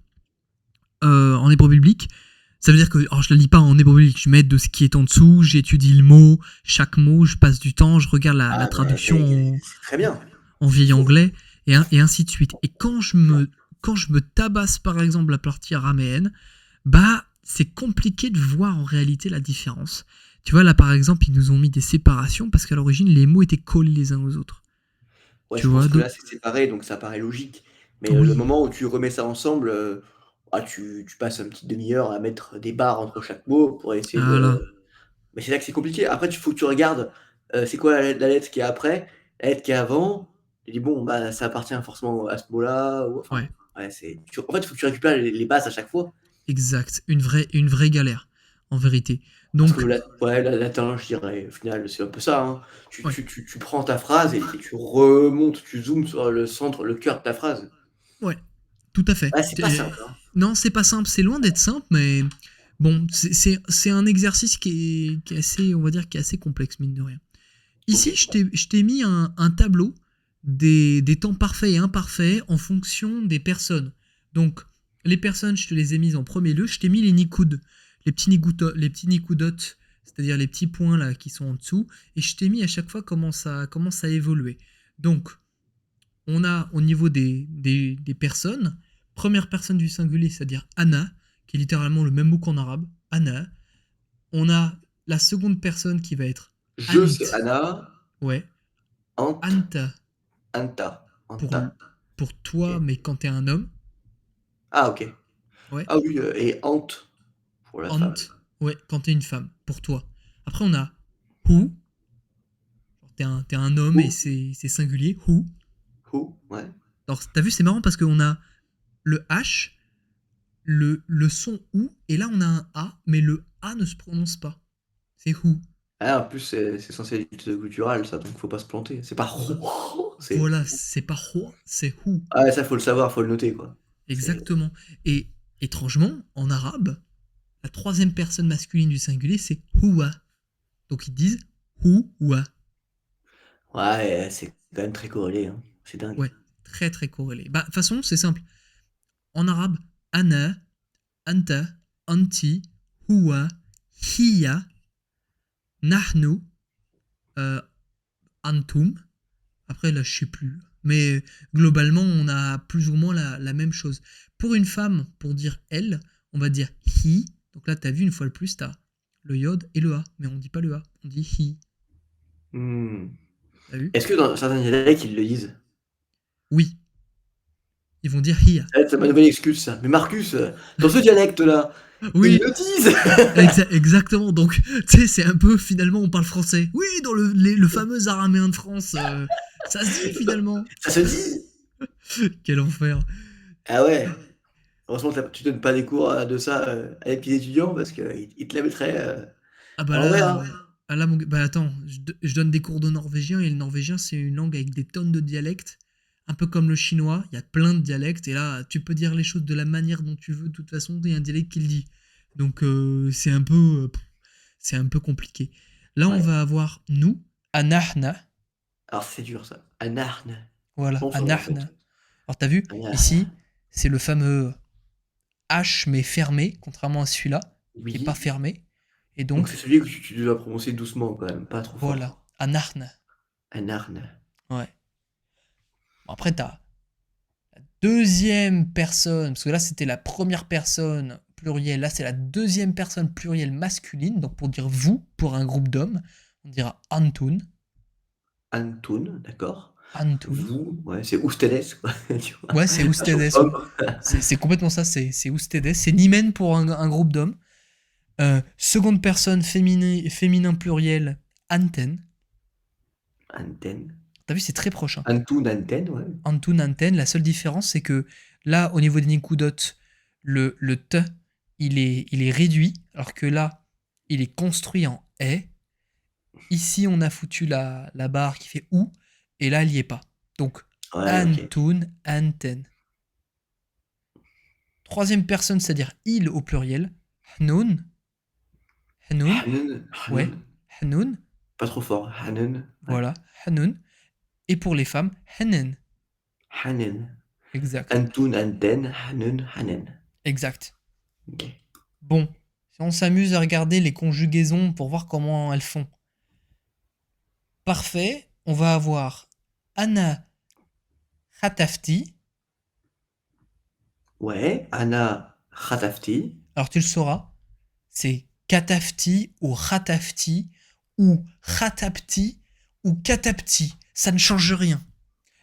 biblique. Ça veut dire que, alors je la lis pas en hébreu biblique, je mets de ce qui est en dessous, j'étudie le mot, chaque mot, je passe du temps, je regarde la Ah, mais traduction c'est très bien. en C'est ce qu'il vieil faut. anglais, et ainsi de suite. Et quand je me tabasse par exemple la partie araméenne, bah c'est compliqué de voir en réalité la différence. Tu vois, là par exemple, ils nous ont mis des séparations parce qu'à l'origine, les mots étaient collés les uns aux autres. Ouais, Tu je vois, pense que donc, là, c'est séparé, donc ça paraît logique. Mais le oui, moment où tu remets ça ensemble, tu passes une petite demi-heure à mettre des barres entre chaque mot pour essayer voilà, de mais c'est là que c'est compliqué. Après, il faut que tu regardes, c'est quoi la lettre qui est après, la lettre qui est avant. Tu dis: «Bon, bah, ça appartient forcément à ce mot-là» ou enfin, ouais, ouais, en fait, il faut que tu récupères les bases à chaque fois. exact, une vraie galère, en vérité. Parce que Donc, le latin, je dirais, au final, c'est un peu ça, hein. Tu ouais, tu tu tu prends ta phrase et tu remontes, tu zoomes sur le centre, le cœur de ta phrase. ouais, tout à fait. Ouais, c'est pas simple, hein. Non, c'est pas simple, c'est loin d'être simple, mais bon, c'est un exercice qui est assez, on va dire, qui est assez complexe, mine de rien. Ici, OK. je t'ai mis un tableau des temps parfaits et imparfaits en fonction des personnes. Donc, les personnes, je te les ai mises en premier lieu. Je t'ai mis les Nikoud, les petits Nikoudotes, c'est-à-dire les petits points là qui sont en dessous. Et je t'ai mis à chaque fois comment ça a évolué. Donc, on a au niveau des personnes, première personne du singulier, c'est-à-dire Anna, qui est littéralement le même mot qu'en arabe, Anna. On a la seconde personne qui va être Je, Ant, c'est Anna, ouais, Ant, Anta Anta, pour, Anta. pour toi, OK. mais quand t'es un homme, Ah OK. ouais, Ah oui, et Ant pour la Ant, femme. ouais, quand t'es une femme, pour toi. Après, on a Who, genre t'es un homme et Who, c'est singulier, Who. who, ouais. Alors, t'as vu, c'est marrant parce qu'on a le H, le son OU, et là, on a un A, mais le A ne se prononce pas. C'est Who. Ah, en plus, c'est censé être culturel ça, donc faut pas se planter. C'est pas c'est Voilà, c'est pas Hua, c'est Who. ah ouais, ça, faut le savoir, faut le noter, quoi. C'est Exactement. Et étrangement, en arabe, la troisième personne masculine du singulier, c'est Huwa. Donc ils disent wa. Ouais, c'est quand même très corrélé, hein. C'est dingue. Ouais, très très corrélé. Bah, de toute façon, c'est simple. En arabe, ana, anta, anti, huwa, hiya, nahnu, euh, antum. Après, là, je sais plus. Mais globalement, on a plus ou moins la même chose. Pour une femme, pour dire elle, on va dire he. Donc là, t'as vu, une fois de plus, t'as le yod et le a. Mais on dit pas le a, on dit he. Hmm. T'as vu? Est-ce que dans certains dialectes, ils le disent? Oui, ils vont dire hiya. C'est ma nouvelle excuse, ça. Mais Marcus, dans ce dialecte-là, ils Oui, le disent! exactement. Donc, tu sais, c'est un peu, finalement, on parle français. Oui, dans le fameux araméen de France, ça se dit, finalement. Ça se dit! Quel enfer. Ah ouais. Heureusement que tu donnes pas des cours de ça à des petits étudiants parce qu'ils te la mettraient Ah bah à l'envers, là, hein. bah attends, je donne des cours de norvégien et le norvégien c'est une langue avec des tonnes de dialectes, un peu comme le chinois, il y a plein de dialectes et là tu peux dire les choses de la manière dont tu veux, de toute façon il y a un dialecte qui le dit. Donc c'est un peu compliqué. Là on Ouais. va avoir nous, anahna, Alors c'est dur ça. Anarne. voilà, Bon son en fait. anahna. Alors t'as vu, Anarne. ici c'est le fameux H mais fermé, contrairement à celui-là qui est pas Oui. fermé. Et Donc c'est donc celui que tu dois prononcer doucement quand même, pas trop voilà, fort. anahna. Anarne. Ouais. Bon, après, t'as la deuxième personne, parce que là, c'était la première personne plurielle, là, c'est la deuxième personne plurielle masculine, donc pour dire vous, pour un groupe d'hommes, on dira Antun, Antun, d'accord. Antun. Vous, ouais, c'est ustedes, quoi. Tu vois. Ouais, c'est Version Ustedes, homme. ouais. C'est complètement ça, c'est Ustedes. C'est Nimen pour un groupe d'hommes. Seconde personne féminin pluriel, Anten. Antenne. T'as vu, c'est très proche, hein. Antun, antenne, ouais. Antun, Anten. La seule différence, c'est que là, au niveau des Nikudot, le T, il est réduit, alors que là, il est construit en est. Ici, on a foutu la barre qui fait ou, et là, elle n'y est pas. Donc, Ouais, ok. Antun, Anten. Troisième personne, c'est-à-dire il au pluriel, Hnun, Hnun, Hanun, ouais, Hanun. Hnun, Pas trop fort. Hanun, ouais. voilà, Hnun. Et pour les femmes, Henen. Hanen. Exact, Antun, antenne. Hanun, hanen. exact. Ok. Bon, si on s'amuse à regarder les conjugaisons pour voir comment elles font. Parfait, on va avoir Anna Khatafti. Ouais, Anna Khatafti. Alors tu le sauras, c'est Katafti ou Khatafti ou Khatapti ou Katapti. Ça ne change rien.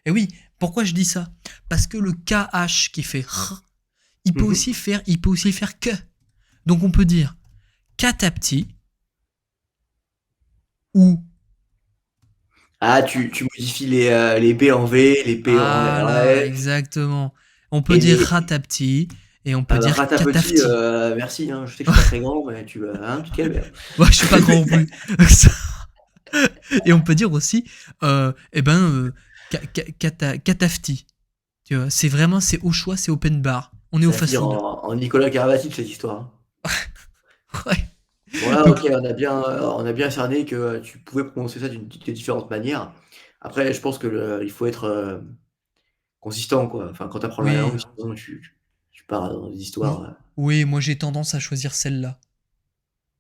Et oui, pourquoi je dis ça? Parce que le KH qui fait R, Mhm. il peut aussi faire que. Donc on peut dire Katapti ou Ah, tu modifies les B en V, les P en voilà, RF, exactement. On peut et dire les Khatapti et on peut dire Rata petit, Katafti. merci, hein, je sais que je suis pas très grand, mais hein, tu te calmes. Moi, je suis pas grand non plus. Et on peut dire aussi, Katafti. Tu vois, c'est vraiment, c'est au choix, c'est open bar. On est au Ça vire fast-food. en Nicolas Karabatic, cette histoire, hein. Ouais. Bon là, Donc, OK, on a bien cerné que tu pouvais prononcer ça de différentes manières. Après, je pense que il faut être consistant, quoi. Enfin, quand tu apprends la langue, oui, sinon tu pars dans des histoires. oui, moi j'ai tendance à choisir celle-là.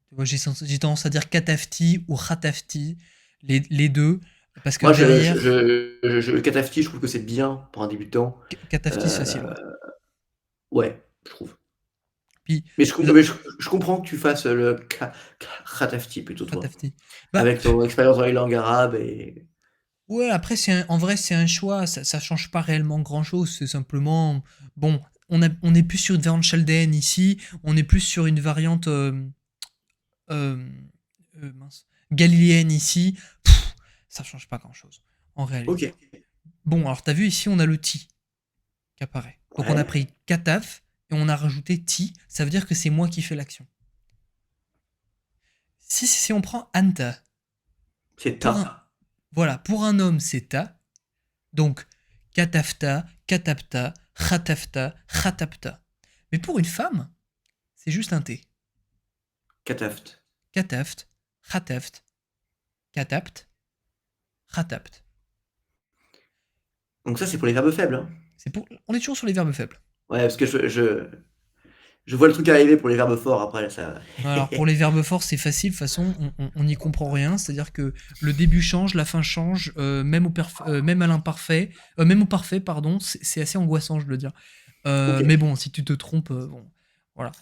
Tu vois, j'ai tendance à dire Katafti ou Khatafti, les deux, parce que Moi, derrière, le Katafti, je trouve que c'est bien pour un débutant. Katafti c'est Euh, facile, ouais. ouais, je trouve. Puis, Mais là, je comprends que tu fasses le Khatafti plutôt, toi, Khatafti. Bah, avec ton expérience dans les langues arabes et. ouais, après, en vrai, c'est un choix. Ça change pas réellement grand-chose. C'est simplement, bon, on est plus sur une variante chaldeenne ici. On est plus sur une variante euh, mince, galiléenne ici. Ça change pas grand-chose en réalité. OK. Bon, alors t'as vu ici, on a le ti qui apparaît. Donc on a Ouais, pris kataf et on a rajouté ti. Ça veut dire que c'est moi qui fais l'action. Si on prend anta, c'est pour un, ta. voilà, pour un homme c'est ta. Donc, katafta, katapta, khatafta, khatapta. Mais pour une femme, c'est juste un T. Kataft. Kataft, khataft. katabt, khatabt. Donc ça, c'est pour les verbes faibles. Hein. On est toujours sur les verbes faibles. Ouais, parce que je vois le truc arriver pour les verbes forts après. Là, ça... Alors pour les verbes forts, c'est facile, de toute façon, on n'y comprend rien. C'est-à-dire que le début change, la fin change, même à l'imparfait, même au parfait, pardon, c'est assez angoissant, je dois dire. Ok. Mais bon, si tu te trompes, bon, voilà.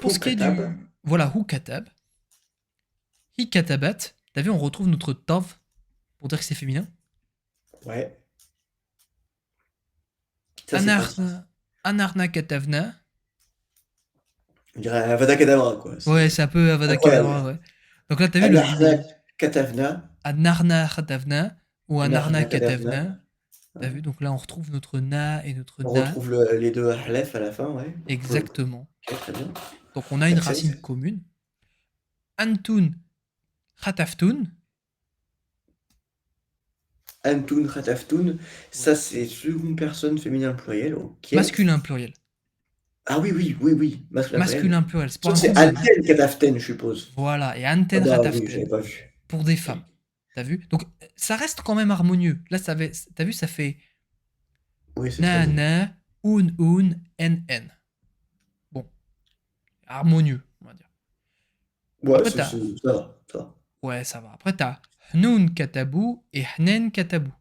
Pour ce qui est du... Hukatab. Voilà, hu katab. Hi katabat. T'as vu, on retrouve notre tav pour dire que c'est féminin. Ouais. Ça, c'est pratique. Anarna katavna. On dirait Avada Kedavra, quoi. Ouais, c'est un peu Avada incroyable. Kedavra, ouais. Donc là, t'as vu Anarna Katavna. Anarna katavna ou Anarna Anarna Katavna. katavna. T'as vu, donc là, on retrouve notre na et notre On na. retrouve les deux Aleph à la fin, ouais. Exactement. Ok, très bien. Donc on a une racine commune. Antun khataftun. Antun, Khataftun, ça c'est seconde personne féminin pluriel, ok. Masculin pluriel. Ah oui, Masculin pluriel. C'est pour un c'est cousin. Anten Kataften, je suppose. Voilà, et Anten Ah bah khataftun. oui, j'avais pas vu. Pour des femmes. T'as vu? Donc ça reste quand même harmonieux. Là, t'as vu, ça fait Oui, c'est na très bien. na, n. Bon, harmonieux, on va dire. Ouais, Après, ça va, ça va. Ouais, ça va. Après, t'as hnoun katabou et hnen katabou.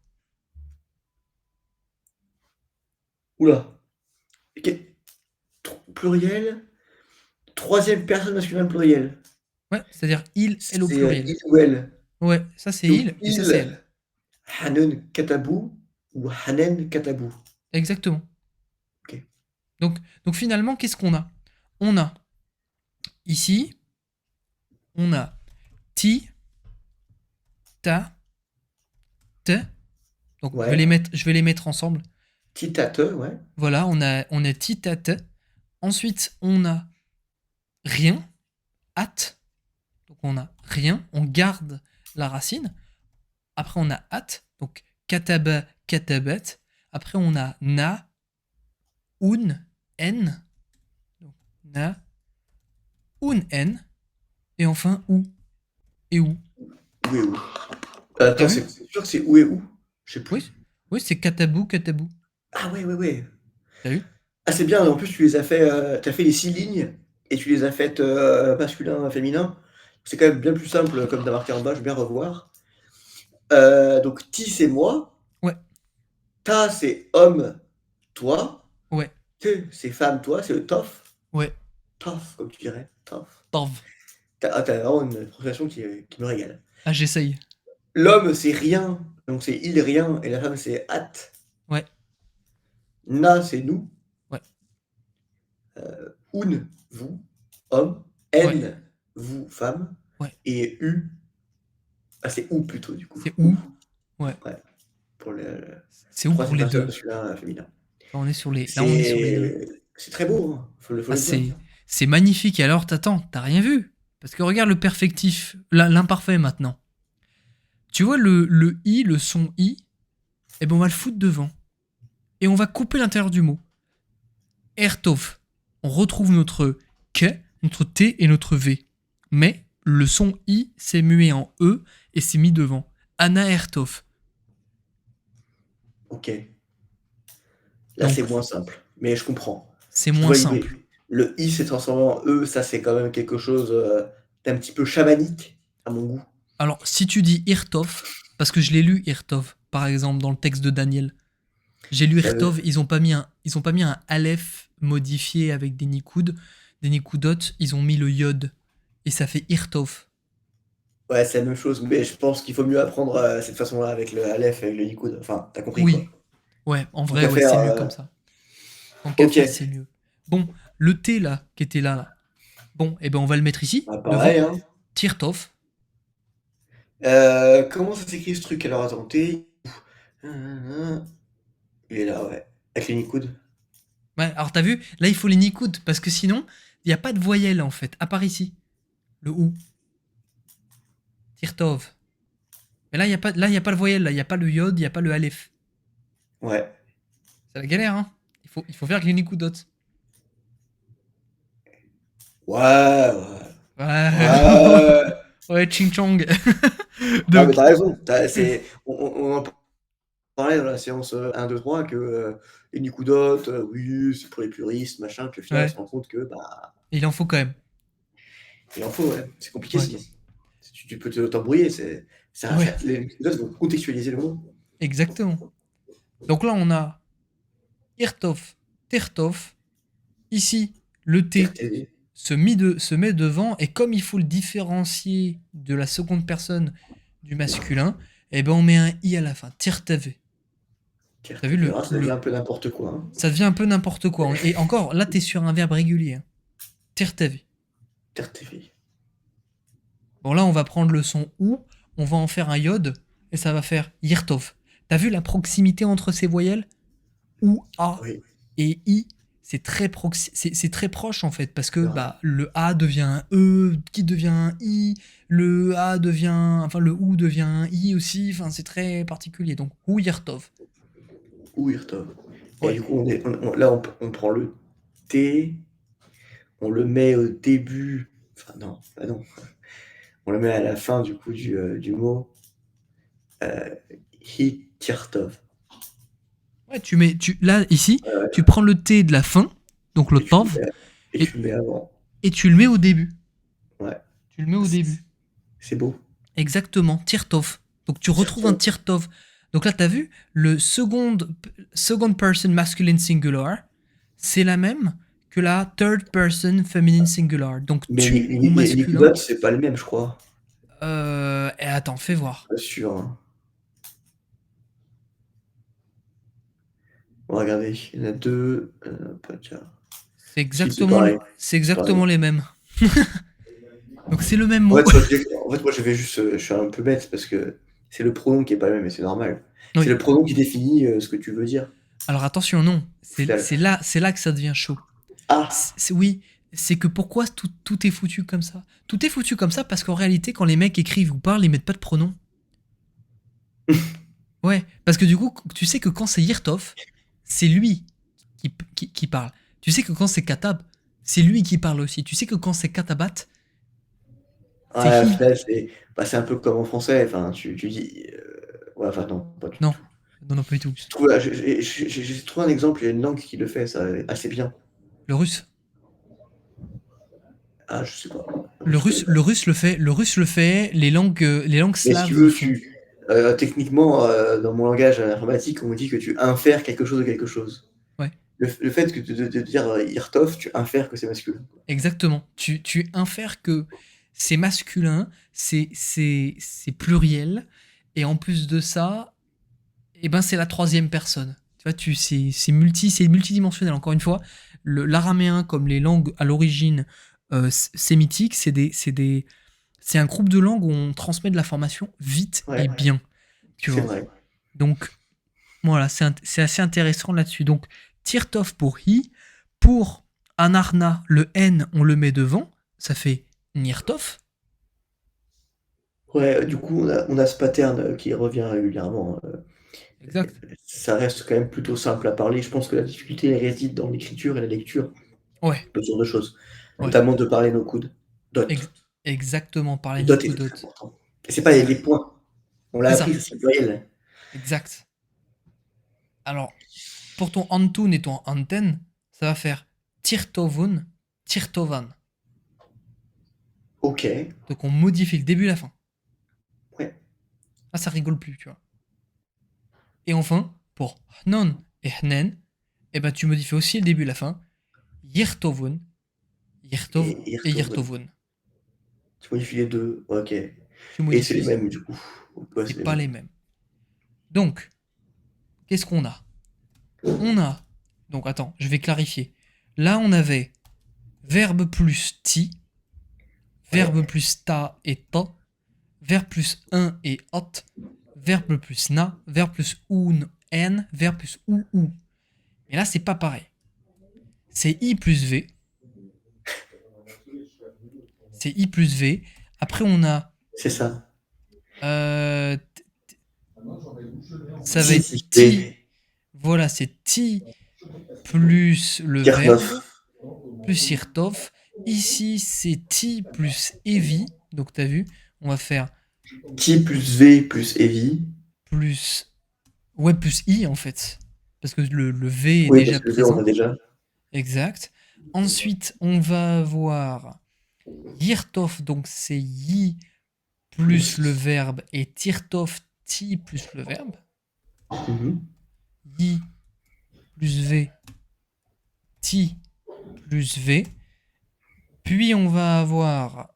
Oula. Ok. Pluriel, troisième personne masculin pluriel. Ouais, c'est-à-dire il, elle au C'est pluriel. il ou elle. Ouais, ça c'est Donc il et ça c'est elle. Hanun Katabou ou Hanen Katabou. Exactement. Ok. Donc finalement, qu'est-ce qu'on a? On a ici, on a ti, ta, te. Donc Ouais. je vais les mettre ensemble. Titate, ouais. Voilà, on a ti, ta, te. Ensuite, on a rien, at. Donc on a rien, on garde la racine. Après, on a at, donc kataba, katabat. Après, on a na, un, n. Donc, na, un, n. Et enfin, ou. Et où. Où et où. Attends, T'as vu? c'est sûr que c'est où et où? Je sais plus. Oui, c'est katabou, katabou. Ah ouais. T'as vu? Ah c'est bien, en plus tu les as fait, t'as fait les 6 lignes et tu les as faites masculin, féminin. C'est quand même bien plus simple comme t'as marqué en bas, je vais bien revoir. Donc ti c'est moi, Ouais, ta c'est homme, toi, ouais, te c'est femme, toi, c'est le tof. ouais. Tof, comme tu dirais, tof. Tav. T'as vraiment une prononciation qui me régale. Ah, j'essaye. L'homme c'est rien, donc c'est il rien, et la femme c'est at. Ouais, Na c'est nous, ouais, un vous, homme, ouais, n vous, femme, ouais. et u, ah c'est ou plutôt du coup. C'est où? Ouais. Pour le C'est où pour troisième les personne deux? masculin, féminin. Là, on est sur les deux. C'est très beau, hein. Faut Ah, le dire. c'est magnifique. Et alors, t'as rien vu? Parce que regarde le perfectif, l'imparfait maintenant. Tu vois le i, le son i, eh ben on va le foutre devant. Et on va couper l'intérieur du mot. Ertov. On retrouve notre k, notre t et notre v. Mais le son i s'est mué en e et s'est mis devant. Anna Ertov. Ok. Là, Donc, c'est moins simple. Mais je comprends. c'est Je moins vois l'idée. simple. Le i s'est transformé en e, ça c'est quand même quelque chose d'un petit peu chamanique, à mon goût. Alors, si tu dis Irtov, parce que je l'ai lu Irtov, par exemple, dans le texte de Daniel. J'ai lu Ça veut- Irtov, ils ont pas mis un aleph modifié avec des nikoud, des nikoudotes, ils ont mis le yod. Et ça fait Irtov. Ouais, c'est la même chose, mais je pense qu'il faut mieux apprendre cette façon-là avec le Aleph, avec le Nikoud. Enfin, t'as compris quoi. Oui. Ouais, en Tant vrai, qu'à ouais, faire, c'est mieux comme ça. Tant qu'à ok. faire, c'est mieux. Bon, le T là, qui était là. Bon, eh ben on va le mettre ici, Bah, devant. pareil, hein. Tirtov. Comment ça s'écrit ce truc? Alors attends, T. Il est là, ouais. Avec le Nikoud. Ouais, alors t'as vu, là il faut les nikouds, parce que sinon, il n'y a pas de voyelle en fait, à part ici. Le ou. Tirtov. Mais là, il n'y a, a pas le voyelle, là, il n'y a pas le yod, il n'y a pas le aleph. Ouais. C'est la galère, hein. Il faut faire avec les nikoudotes. Ouais. Ouais. Ouais. Ouais, Ching Chong. Ah, mais Donc, t'as raison. On en parlait dans la séance 1, 2, 3 que les Nikudotes, oui, c'est pour les puristes, machin. Puis au final, on ouais, se rend compte que bah, il en faut quand même. il en faut, ouais. C'est compliqué Ouais, sinon. Tu peux t'embrouiller. ouais, Les Nikudotes vont contextualiser le mot. exactement. Donc là, on a Irtov, Tertov. Ici, le T TRTV. se met devant, et comme il faut le différencier de la seconde personne du masculin, eh ben on met un I à la fin. Tirtave. T'as vu TRTV. Ah, ça devient un peu n'importe quoi. Hein. ça devient un peu n'importe quoi. Et encore, là, t'es sur un verbe régulier. Hein. Tirtave. TRTV. Bon, là, on va prendre le son OU, on va en faire un iode, et ça va faire Yirtov. T'as vu la proximité entre ces voyelles? OU, A Oui, et I, c'est c'est très proche en fait, parce que c'est vrai. bah, le A devient un E, qui devient un I, le A devient. Enfin, le OU devient un I aussi, enfin, c'est très particulier. Donc, OU Yirtov. Ou Irtov. Et Ouais. du coup, là, on prend le T, on le met au début. Enfin, non, bah non. On le met à la fin du coup du mot. Euh, Hitirtov. Ouais, là, ici, tu Euh, prends le T de la fin, donc le et, tu le Tov, mets, et et, tu le mets avant. et tu le mets au début. Ouais. Tu le mets au C'est début. c'est beau. Exactement, Tirtov. Donc tu retrouves un Tirtov. Tirtov. Donc là, tu as vu, le second person masculine singular, c'est la même que la third person feminine singular. Donc Mais tu au masculin. Nikodot, c'est pas le même, je crois. Et attends, fais voir. Pas sûr. Hein. Bon, regardez, il y en a deux. Pas déjà. Si, c'est pareil. C'est C'est pareil. exactement les mêmes. Donc c'est le même En mot. fait, moi, je vais juste. Je suis un peu bête parce que c'est le pronom qui est pas le même, et c'est normal. C'est Oui. le pronom qui définit ce que tu veux dire, Alors attention, non. au final. C'est là que ça devient chaud. Ah! Oui, c'est que pourquoi tout est foutu comme ça? Tout est foutu comme ça parce qu'en réalité, quand les mecs écrivent ou parlent, ils mettent pas de pronom. Ouais, parce que du coup, tu sais que quand c'est Yirtov, c'est lui qui parle. Tu sais que quand c'est Katab, c'est lui qui parle aussi. Tu sais que quand c'est Katabat, c'est Ouais, au he. final, c'est un peu comme en français. Enfin, tu dis. Ouais, enfin, non, pas du Non, tout. non, non, pas du tout. J'ai trouvé un exemple, il y a une langue qui le fait, ça, assez bien. Le russe. Ah, je sais pas. Je connais pas. Le russe le fait, les langues Mais si tu slaves le veux, font. techniquement, dans mon langage informatique, on me dit que tu infères quelque chose de quelque chose. Ouais, Le fait que de dire Irtov, tu infères que c'est masculin. exactement. Tu infères que c'est masculin, c'est pluriel, et en plus de ça, eh ben c'est la troisième personne. Tu vois, c'est multidimensionnel. Encore une fois, l'araméen, comme les langues à l'origine sémitiques, c'est un groupe de langues où on transmet de l'information vite et Ouais, bien. Tu c'est vois. vrai. Donc voilà, c'est assez intéressant là-dessus. Donc Tirtov pour hi, pour Anarna, le N, on le met devant, ça fait Nirtov. Ouais, du coup, on a ce pattern qui revient régulièrement. Exact. Ça reste quand même plutôt simple à parler. Je pense que la difficulté elle réside dans l'écriture et la lecture Ouais, de ce genre de choses, ouais. notamment de parler nos coudes. Ex- Dot. exactement, par les Le dot est très Nikudotes. important. Et c'est pas C'est les vrai. points. On l'a C'est appris, ça. ça c'est pluriel. Exact. Alors, pour ton Antun et ton Anten, ça va faire Tirtovun, Tirtovan. Ok. Donc on modifie le début et la fin. Ouais. Là, ça rigole plus, tu vois. Et enfin, pour Hnon et Hnen, eh ben, tu modifies aussi le début et la fin. Yirtovun, Yirtov Et et Irtoven. Yirtovun. Tu modifies les deux. Ok. Tu Et c'est les modifies. mêmes du coup. Ouais, C'est c'est les pas mêmes. les mêmes. Donc, qu'est-ce qu'on a? On a. Donc, attends, je vais clarifier. Là, on avait verbe plus ti, Ouais. verbe plus ta et ta, verbe plus un et ot, verbe plus na, verbe plus un, n, verbe plus ou. Et là, c'est pas pareil. C'est i plus v. C'est i plus v. Après, on a. C'est ça. euh, ça va Ti être plus ti. B. Voilà, c'est ti plus le Kirchhoff. verbe, plus irtov. Ici, c'est ti plus evi. Donc, t'as vu, On va faire T plus V plus heavy. plus... Ouais, plus I, en fait. Parce que le V est Oui, déjà parce que le V, on présent. a déjà. Exact. Ensuite, on va avoir Yirtov, donc c'est yi plus le verbe, et Tirtov, ti plus le verbe. Mhm. Yi plus V, ti plus V. Puis on va avoir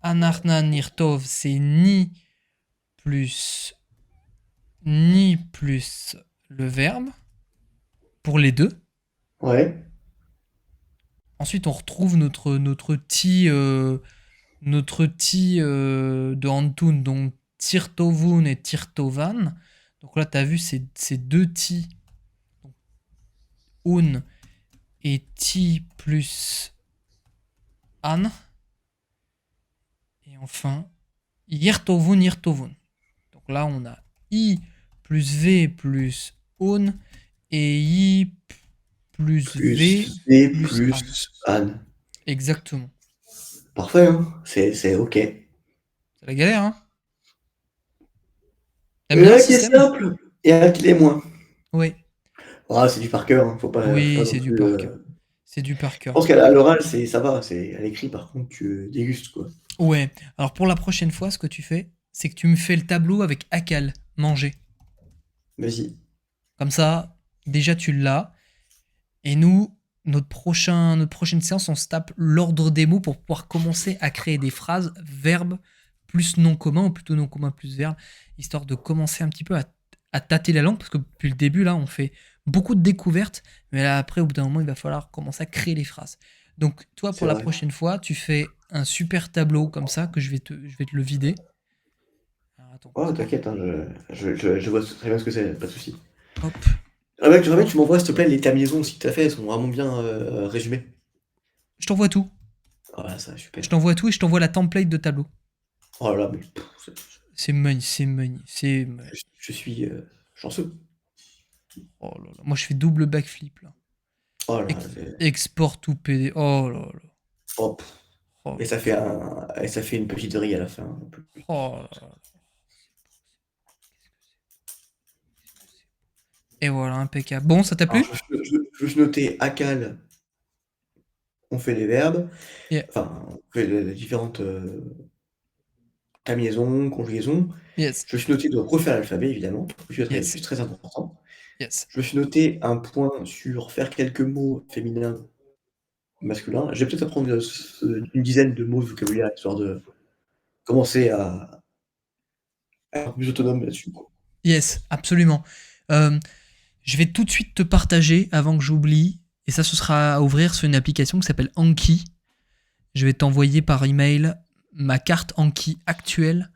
Anarna Nirtov, c'est ni plus le verbe pour les deux. Ouais. Ensuite, on retrouve notre ti de Antun, donc Tirtovun et Tirtovan. Donc là, tu as vu ces deux ti, un et ti plus an. Et enfin, Yirtovun, Yirtovun. Donc là, on a i plus v plus un et i plus v Plus V plus an. plus Anne. Exactement. Parfait, hein. C'est OK. C'est la galère, hein. Il T'aimes y en bien a le un qui est système? simple et un qui l'est moins. Oui. Ah, c'est du par cœur, hein. Faut pas Oui, non c'est du plus. par cœur. C'est du par Je cœur. pense qu'à l'oral, ça va. À l'écrit, par contre, tu dégustes, quoi. Ouais. Alors pour la prochaine fois, ce que tu fais, c'est que tu me fais le tableau avec Akal, manger. Vas-y. Comme ça, déjà tu l'as. Et nous, notre prochaine séance, on se tape l'ordre des mots pour pouvoir commencer à créer des phrases, verbes plus nom commun, ou plutôt nom commun plus verbe, histoire de commencer un petit peu à tâter la langue, parce que depuis le début, là, on fait beaucoup de découvertes, mais là, après, au bout d'un moment, il va falloir commencer à créer les phrases. Donc, toi, C'est pour la vrai. prochaine fois, tu fais un super tableau comme ça, que je vais te le vider. Alors, attends, Oh, parce que t'inquiète, hein, je vois très bien ce que c'est, pas de souci. hop, J'aimerais que tu m'envoies, s'il te plaît, les terminaisons aussi que t'as fait, elles sont vraiment bien résumées. je t'envoie tout. Voilà, ça, super. Je t'envoie tout et je t'envoie la template de tableau. Oh là là, mais C'est magnifique, c'est magnifique, c'est... je suis chanceux. Oh là là. Moi, je fais double backflip, là. Oh là, Export tout PD. Oh là là. oh, Oh, et ça fait une petite vrille à la fin. Un peu. oh là là. Et voilà, impeccable. Bon, ça t'a Alors, plu? je me suis noté Akal, on fait les verbes, Yeah. enfin, on fait les différentes terminaisons, conjugaisons. Yes. Je me suis noté de refaire l'alphabet, évidemment, Yes. c'est très important. Yes. Je me suis noté un point sur faire quelques mots féminins, masculins. Je vais peut-être apprendre une dizaine de mots de vocabulaire, histoire de commencer à être plus autonome là-dessus, quoi. Yes, absolument. Euh, je vais tout de suite te partager avant que j'oublie. Et ça, ce sera à ouvrir sur une application qui s'appelle Anki. Je vais t'envoyer par email ma carte Anki actuelle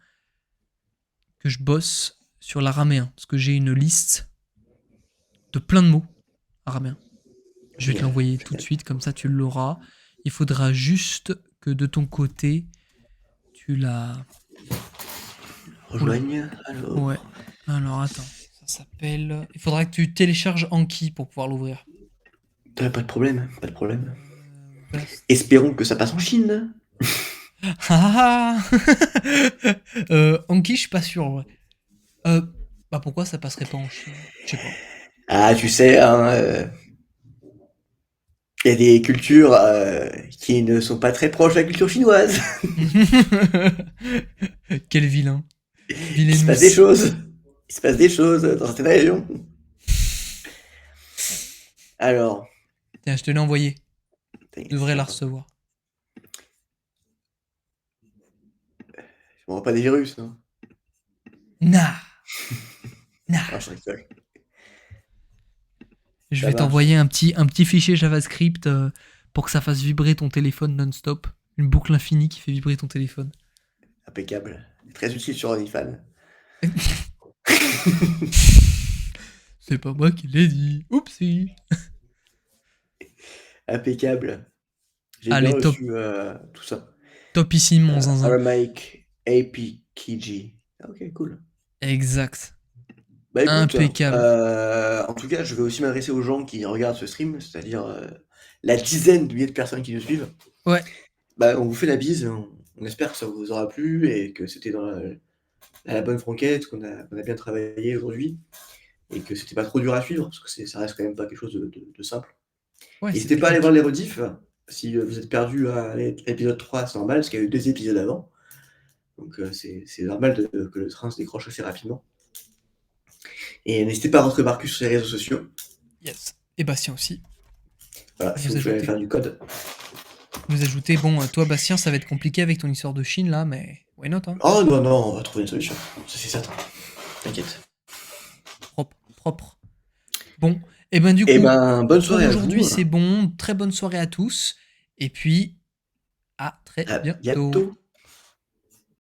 que je bosse sur l'araméen. Parce que j'ai une liste de plein de mots araméens. Je vais te Génial, l'envoyer tout de génial. suite, comme ça tu l'auras. Il faudra juste que de ton côté, tu la... Oula. Rejoigne, alors. Ouais. Alors attends, ça s'appelle... Il faudra que tu télécharges Anki pour pouvoir l'ouvrir. Pas de problème, pas de problème. Bast- Espérons que ça passe en Chine. Ah Anki, je suis pas sûr, en vrai. Bah pourquoi ça passerait pas en Chine? Je sais pas. Ah, tu sais, hein, il y a des cultures qui ne sont pas très proches de la culture chinoise. Quel vilain. Il se passe des Vilainous. choses. Il se passe des choses dans certaines régions. Alors, Tiens, je te l'ai envoyé. Tu devrais la recevoir. je m'envoie pas des virus, hein. Nah. Nah. Ah, je rigole. Je Ça vais marche. t'envoyer un petit fichier JavaScript pour que ça fasse vibrer ton téléphone non-stop. Une boucle infinie qui fait vibrer ton téléphone. Impeccable. Très utile sur OnlyFans. C'est pas moi qui l'ai dit. Oupsie. Impeccable. J'ai bien Allez, top, reçu tout ça. topissime mon zinzin. Aramaic APKG. Ah, ok, cool. Exact. Bah écoute, Impeccable. en tout cas, je vais aussi m'adresser aux gens qui regardent ce stream, c'est-à-dire la dizaine de milliers de personnes qui nous suivent. Ouais. Bah, on vous fait la bise. On espère que ça vous aura plu et que c'était dans la bonne franquette, qu'on a bien travaillé aujourd'hui et que c'était pas trop dur à suivre parce que ça reste quand même pas quelque chose de simple. Ouais, c'est N'hésitez pas à aller voir technique. les rediffs. Si vous êtes perdu à l'épisode 3, c'est normal parce qu'il y a eu 2 épisodes avant. Donc c'est normal que le train se décroche assez rapidement. Et n'hésitez pas à retrouver Marcus sur les réseaux sociaux. Yes. Et Bastien aussi. Voilà, si Vous vous voulez ajoutez. faire du code. Vous ajoutez, bon, toi, Bastien, ça va être compliqué avec ton histoire de Chine, là, mais why not, hein? Oh non, non, on va trouver une solution. Ça c'est certain. T'inquiète. Propre, propre. Bon, et ben du Et coup, ben, bonne pour soirée à aujourd'hui, vous. c'est bon. Très bonne soirée à tous. Et puis, à très À bientôt. bientôt.